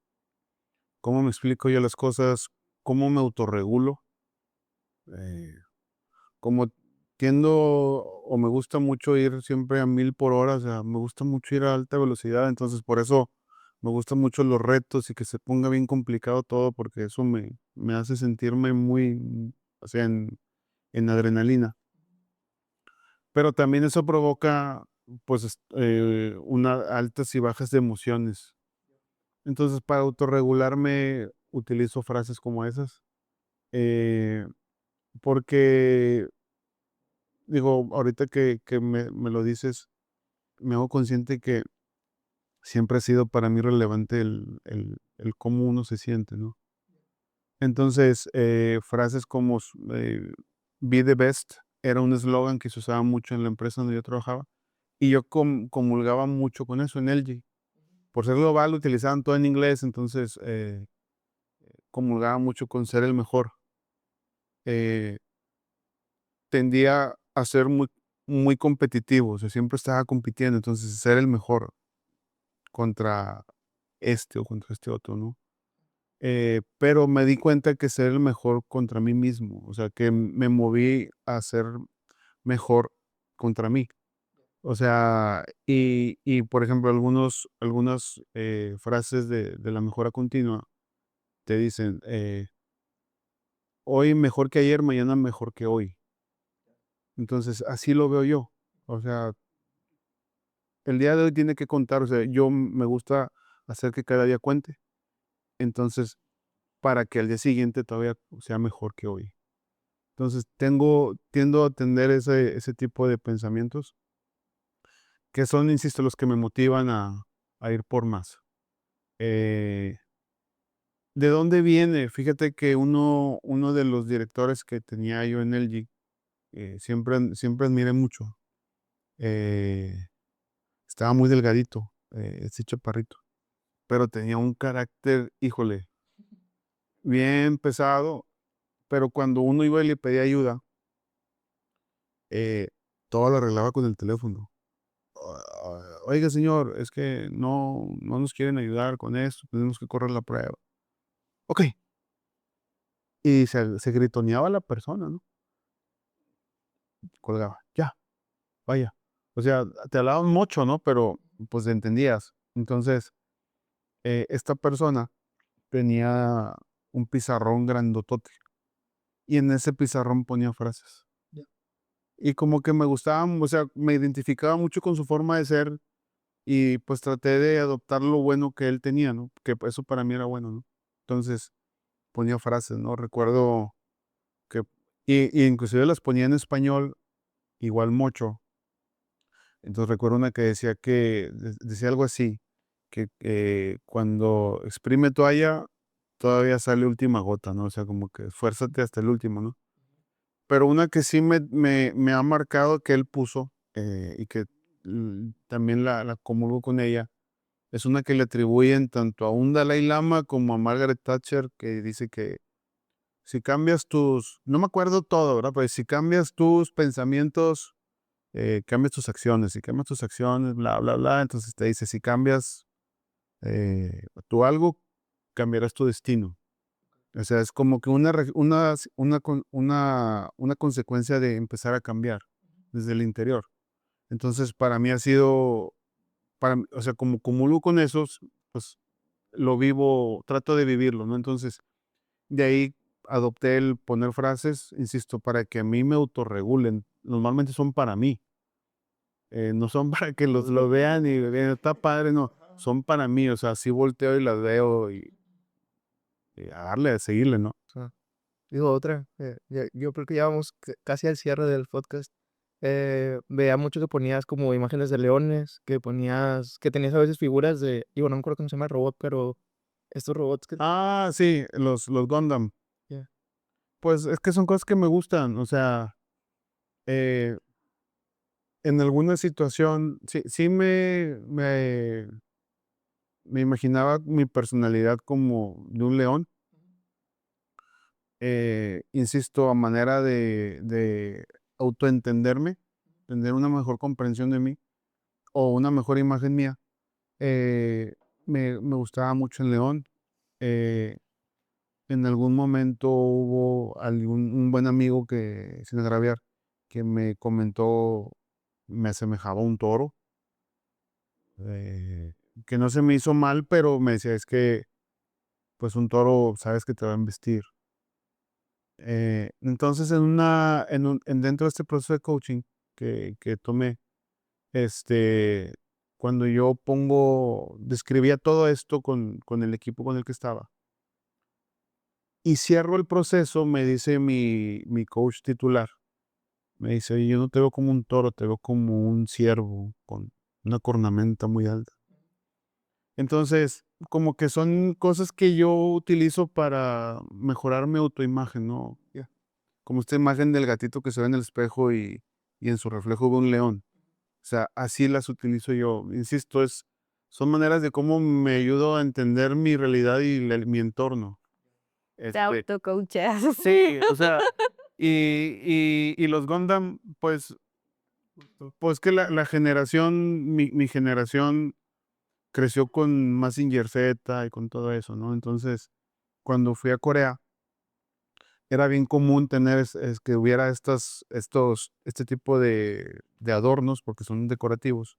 Cómo me explico yo las cosas, cómo me autorregulo, eh, como tiendo o me gusta mucho ir siempre a 1000 por hora, o sea, me gusta mucho ir a alta velocidad, entonces por eso me gustan mucho los retos y que se ponga bien complicado todo, porque eso me hace sentirme o sea, en adrenalina. Pero también eso provoca, pues, una altas y bajas de emociones. Entonces, para autorregularme, utilizo frases como esas, eh, porque, digo, ahorita que me lo dices, me hago consciente que siempre ha sido para mí relevante el cómo uno se siente, ¿no? Entonces, frases como "Be the best" era un eslogan que se usaba mucho en la empresa donde yo trabajaba, y yo comulgaba mucho con eso en LG. Por ser global, utilizaban todo en inglés, entonces, comulgaba mucho con ser el mejor. Eh, Tendía a ser muy competitivo, o sea, siempre estaba compitiendo, entonces ser el mejor contra o contra este otro, ¿no? Pero me di cuenta que ser el mejor contra mí mismo, o sea, que me moví a ser mejor contra mí. O sea, por ejemplo, algunas frases de la mejora continua te dicen, hoy mejor que ayer, mañana mejor que hoy. Entonces, así lo veo yo. O sea, el día de hoy tiene que contar, o sea, yo me gusta hacer que cada día cuente. Entonces, para que al día siguiente todavía sea mejor que hoy. Entonces, tiendo a tener ese tipo de pensamientos que son, insisto, los que me motivan a ir por más. Eh, ¿De dónde viene? Fíjate que uno de los directores que tenía yo en LG, siempre admiré mucho. eh, Estaba muy delgadito, ese chaparrito, pero tenía un carácter, híjole, bien pesado, pero cuando uno iba y le pedía ayuda, eh, todo lo arreglaba con el teléfono. Oiga, señor, es que no nos quieren ayudar con esto, tenemos que correr la prueba. Ok. Y se gritoneaba la persona, ¿no? Colgaba, ya, vaya. O sea, te hablaban mucho, ¿no? Pero pues entendías. Entonces, esta persona tenía un pizarrón grandotote y en ese pizarrón ponía frases. Ya. Y como que me gustaban, o sea, me identificaba mucho con su forma de ser y pues traté de adoptar lo bueno que él tenía, ¿no? Que pues, eso para mí era bueno, ¿no? Entonces ponía frases, ¿no? Recuerdo que, y inclusive las ponía en español, igual mucho. Entonces recuerdo una que decía decía algo así, que cuando exprime toalla, todavía sale última gota, ¿no? O sea, como que esfuérzate hasta el último, ¿no? Pero una que sí me ha marcado que él puso, y que también la comulgo con ella, es una que le atribuyen tanto a un Dalai Lama como a Margaret Thatcher, que dice que si cambias no me acuerdo todo, ¿verdad? Pero si cambias tus pensamientos, cambias tus acciones, si cambias tus acciones, bla, bla, bla, entonces te dice, si cambias tú algo, cambiarás tu destino. O sea, es como que una consecuencia de empezar a cambiar desde el interior. Entonces, para mí ha sido, o sea, como comulgo con esos, pues lo vivo, trato de vivirlo, ¿no? Entonces, de ahí adopté el poner frases, insisto, para que a mí me autorregulen. Normalmente son para mí, no son para que lo vean y vean, está padre, no, son para mí, o sea, sí volteo y las veo y a darle, a seguirle, ¿no? sea, digo, otra, yo creo que ya vamos casi al cierre del podcast. Veía mucho que ponías como imágenes de leones, que tenías a veces figuras digo, no me acuerdo cómo se llama el robot, pero estos robots que... Ah, sí, los Gundam. Ya. Pues es que son cosas que me gustan, o sea, eh, en alguna situación, sí me imaginaba mi personalidad como de un león, insisto, a manera de autoentenderme, tener una mejor comprensión de mí o una mejor imagen mía. Me gustaba mucho el león. eh, en algún momento hubo un buen amigo que, sin agraviar, que me comentó, me asemejaba a un toro, eh, que no se me hizo mal, pero me decía, es que, pues un toro, sabes que te va a embestir. Entonces, dentro de este proceso de coaching que tomé, este, cuando yo describía todo esto con el equipo con el que estaba, y cierro el proceso, me dice mi coach titular, me dice, oye, yo no te veo como un toro, te veo como un ciervo con una cornamenta muy alta. Entonces, como que son cosas que yo utilizo para mejorar mi autoimagen, ¿no? Como esta imagen del gatito que se ve en el espejo y en su reflejo ve un león. O sea, así las utilizo yo. Insisto, son maneras de cómo me ayudo a entender mi realidad y mi entorno. Te Este, autocoacheas. sí, o sea, y los Gundam, pues que la generación, mi generación, creció con Mazinger Z y con todo eso, ¿no? Entonces, cuando fui a Corea, era bien común tener que hubiera este tipo de adornos, porque son decorativos.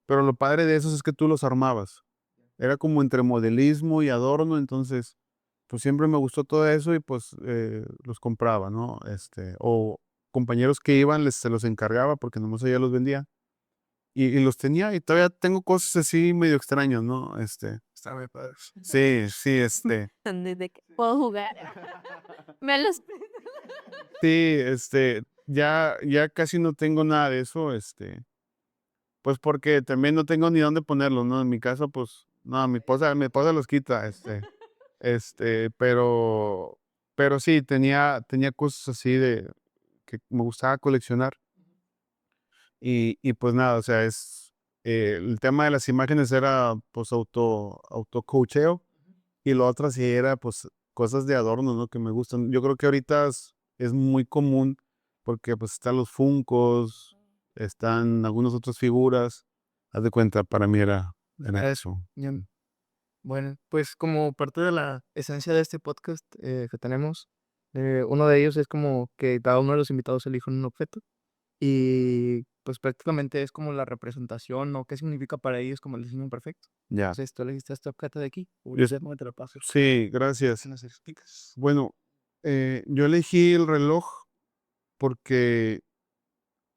Pero lo padre de esos es que tú los armabas. Era como entre modelismo y adorno, entonces, pues siempre me gustó todo eso y pues los compraba, ¿no? O compañeros que iban, se los encargaba porque nomás ella los vendía. Y los tenía y todavía tengo cosas así medio extrañas, ¿no? Está muy padre. Sí, sí, ¿De qué puedo jugar? Me los sí, ya casi no tengo nada de eso, pues porque también no tengo ni dónde ponerlos, ¿no? En mi casa, pues, no, mi esposa los quita, pero sí, tenía cosas así de que me gustaba coleccionar. Y pues nada, o sea, el tema de las imágenes era, pues, autocoacheo, y lo otro sí era, pues, cosas de adorno, ¿no? Que me gustan. Yo creo que ahorita es muy común porque, pues, están los Funkos, están algunas otras figuras. Haz de cuenta, para mí era Es- eso. ya- Bueno, pues como parte de la esencia de este podcast que tenemos, uno de ellos es como que cada uno de los invitados elige un objeto y pues prácticamente es como la representación o qué significa para ellos como el diseño perfecto. Ya. Entonces tú elegiste este objeto de aquí, Yo Guillermo, te lo paso. sí, gracias. Si nos explicas. Bueno, yo elegí el reloj porque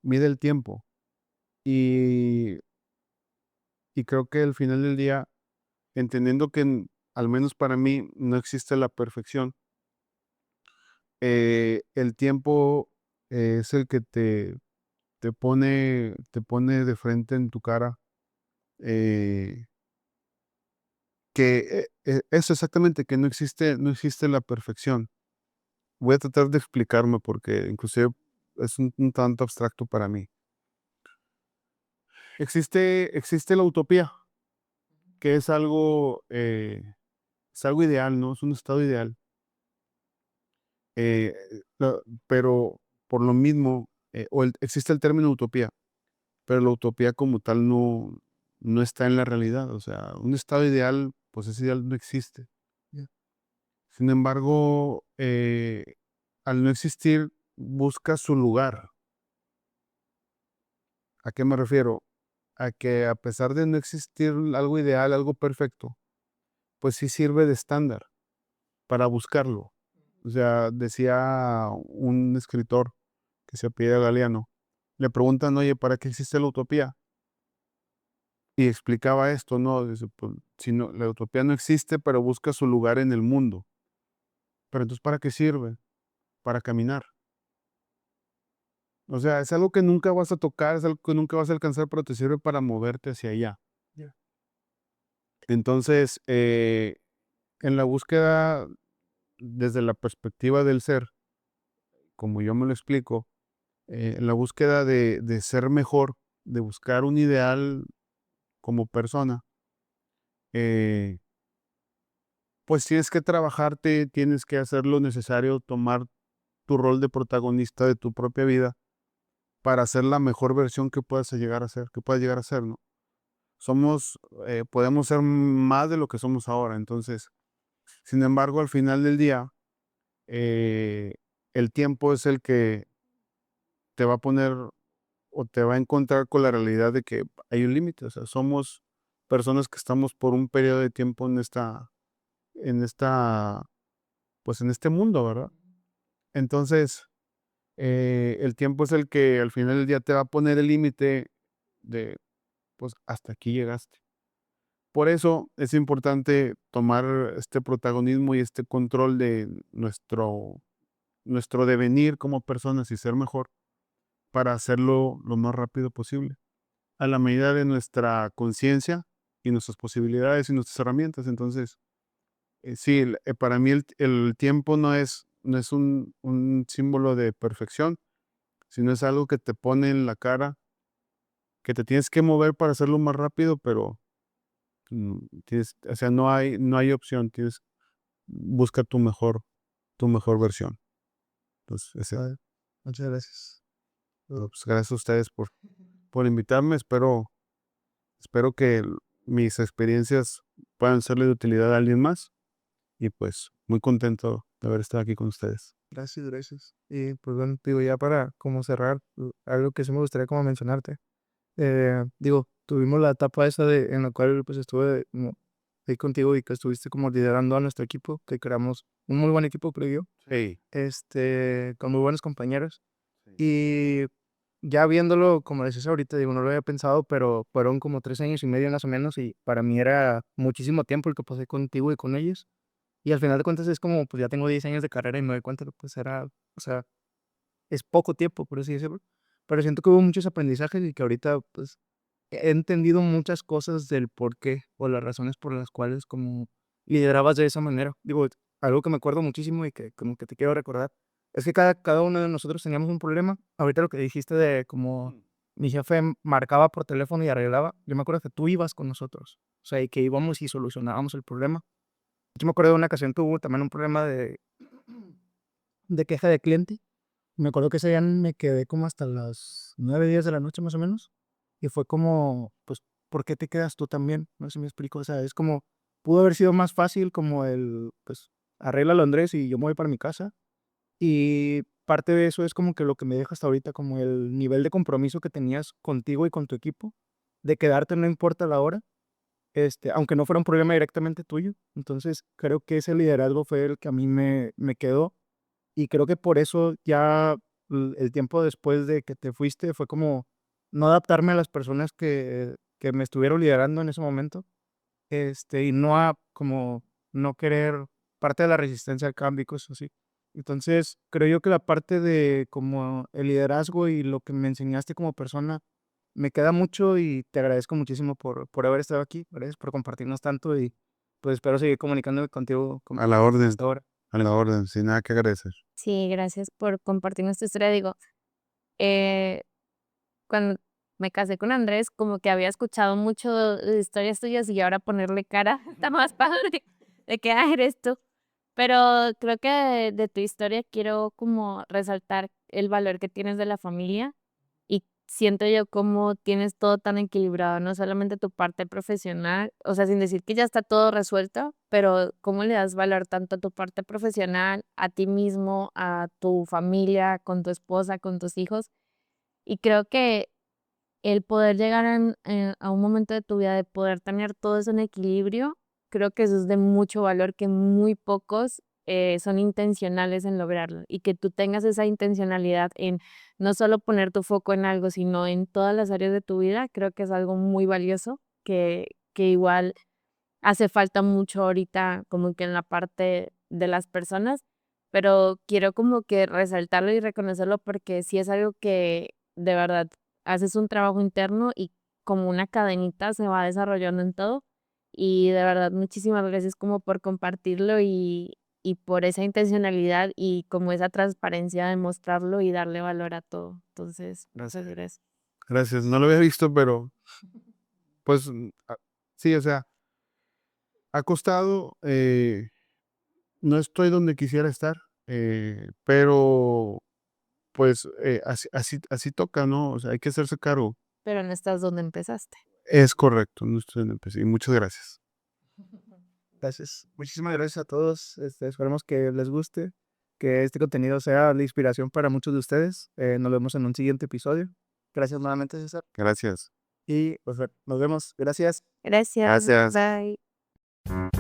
mide el tiempo y creo que al final del día, entendiendo que al menos para mí no existe la perfección, el tiempo es el que te pone de frente en tu cara, eh, eso exactamente, que no existe la perfección. Voy a tratar de explicarme porque inclusive es un tanto abstracto para mí. Existe la utopía, que es algo ideal, ¿no? Es un estado ideal. Eh, pero por lo mismo, existe el término utopía, pero la utopía como tal no está en la realidad. O sea, un estado ideal, pues ese ideal no existe. Ya. Sin embargo, al no existir, busca su lugar. ¿A qué me refiero? A que a pesar de no existir algo ideal, algo perfecto, pues sí sirve de estándar para buscarlo. O sea, decía un escritor que se apellida Galeano, le preguntan, oye, ¿para qué existe la utopía? Y explicaba esto, ¿no? Dice, pues, si no, la utopía no existe, pero busca su lugar en el mundo. Pero entonces, ¿para qué sirve? Para caminar. O sea, es algo que nunca vas a tocar, es algo que nunca vas a alcanzar, pero te sirve para moverte hacia allá. Ya. Entonces, en la búsqueda desde la perspectiva del ser, como yo me lo explico, en la búsqueda de ser mejor, de buscar un ideal como persona, eh, pues tienes que trabajarte, tienes que hacer lo necesario, tomar tu rol de protagonista de tu propia vida para ser la mejor versión que puedas llegar a ser, que puedas llegar a ser, ¿no? Podemos ser más de lo que somos ahora. Entonces, sin embargo, al final del día, eh, el tiempo es el que te va a poner o te va a encontrar con la realidad de que hay un límite. O sea, somos personas que estamos por un periodo de tiempo en esta, pues en este mundo, ¿verdad? Entonces, el tiempo es el que al final del día te va a poner el límite de, pues hasta aquí llegaste. Por eso es importante tomar este protagonismo y este control de nuestro devenir como personas y ser mejor para hacerlo lo más rápido posible, a la medida de nuestra conciencia y nuestras posibilidades y nuestras herramientas. Entonces, sí, para mí el tiempo no es un símbolo de perfección, sino es algo que te pone en la cara, que te tienes que mover para hacerlo más rápido, pero o sea, no hay opción, busca tu mejor versión. Entonces, Vale, muchas gracias. pues, gracias a ustedes por invitarme. Espero que mis experiencias puedan serle de utilidad a alguien más. Y pues muy contento de haber estado aquí con ustedes. Gracias, gracias. Y pues bueno, digo, ya para como cerrar, algo que sí me gustaría como mencionarte. Digo, tuvimos la etapa esa en la cual pues estuve como ahí contigo y que estuviste como liderando a nuestro equipo, que creamos un muy buen equipo, creo yo, Sí. con muy buenos compañeros. Y ya viéndolo, como decías ahorita, digo, no lo había pensado, pero fueron como 3 años y medio más o menos, y para mí era muchísimo tiempo el que pasé contigo y con ellos. Y al final de cuentas es como, pues ya tengo 10 años de carrera y me doy cuenta que pues era, o sea, es poco tiempo, por así decirlo. Pero siento que hubo muchos aprendizajes y que ahorita pues he entendido muchas cosas del por qué o las razones por las cuales como liderabas de esa manera. Digo, algo que me acuerdo muchísimo y que como que te quiero recordar es que cada uno de nosotros teníamos un problema. Ahorita lo que dijiste de como mi jefe marcaba por teléfono y arreglaba, yo me acuerdo que tú ibas con nosotros, o sea, y que íbamos y solucionábamos el problema. Yo me acuerdo de una ocasión que hubo también un problema de queja de cliente. Me acuerdo que ese día me quedé como hasta las 9, 10 de la noche más o menos. Y fue como, pues, ¿por qué te quedas tú también? No sé si me explico. O sea, es como, pudo haber sido más fácil como pues, arréglalo Andrés y yo me voy para mi casa. Y parte de eso es como que lo que me deja hasta ahorita, como el nivel de compromiso que tenías contigo y con tu equipo, de quedarte no importa la hora, aunque no fuera un problema directamente tuyo. Entonces, creo que ese liderazgo fue el que a mí me quedó y creo que por eso ya el tiempo después de que te fuiste fue como no adaptarme a las personas que me estuvieron liderando en ese momento, y no como no querer parte de la resistencia al cambio y cosas así. Entonces, creo yo que la parte de como el liderazgo y lo que me enseñaste como persona me queda mucho y te agradezco muchísimo por haber estado aquí. Gracias por compartirnos tanto y pues espero seguir comunicándome contigo como A la orden, hasta ahora. a la orden, sin nada que agradecer. Sí, gracias por compartirnos tu historia. Digo, eh, cuando me casé con Andrés, como que había escuchado mucho de historias tuyas y ahora ponerle cara está más padre de que eres tú. Pero creo que de tu historia quiero como resaltar el valor que tienes de la familia y siento yo como tienes todo tan equilibrado, no solamente tu parte profesional, o sea, sin decir que ya está todo resuelto, pero cómo le das valor tanto a tu parte profesional, a ti mismo, a tu familia, con tu esposa, con tus hijos. Y creo que el poder llegar a un momento de tu vida de poder tener todo eso en equilibrio, creo que eso es de mucho valor que muy pocos son intencionales en lograrlo y que tú tengas esa intencionalidad en no solo poner tu foco en algo, sino en todas las áreas de tu vida, creo que es algo muy valioso que igual hace falta mucho ahorita como que en la parte de las personas, pero quiero como que resaltarlo y reconocerlo porque sí es algo que de verdad haces un trabajo interno y como una cadenita se va desarrollando en todo. Y de verdad, muchísimas gracias como por compartirlo y por esa intencionalidad y como esa transparencia de mostrarlo y darle valor a todo. Entonces, muchas Gracias. gracias. Gracias, no lo había visto, pero pues sí, o sea, ha costado, no estoy donde quisiera estar, pero pues así toca, ¿no? O sea, hay que hacerse cargo. Pero no estás donde empezaste. Es correcto, no estoy donde empecé. Y muchas gracias. Gracias. Muchísimas gracias a todos. Esperemos que les guste, que este contenido sea de inspiración para muchos de ustedes. Nos vemos en un siguiente episodio. Gracias nuevamente, César. Gracias. Y pues bueno, nos vemos. Gracias. Gracias. Gracias. Bye.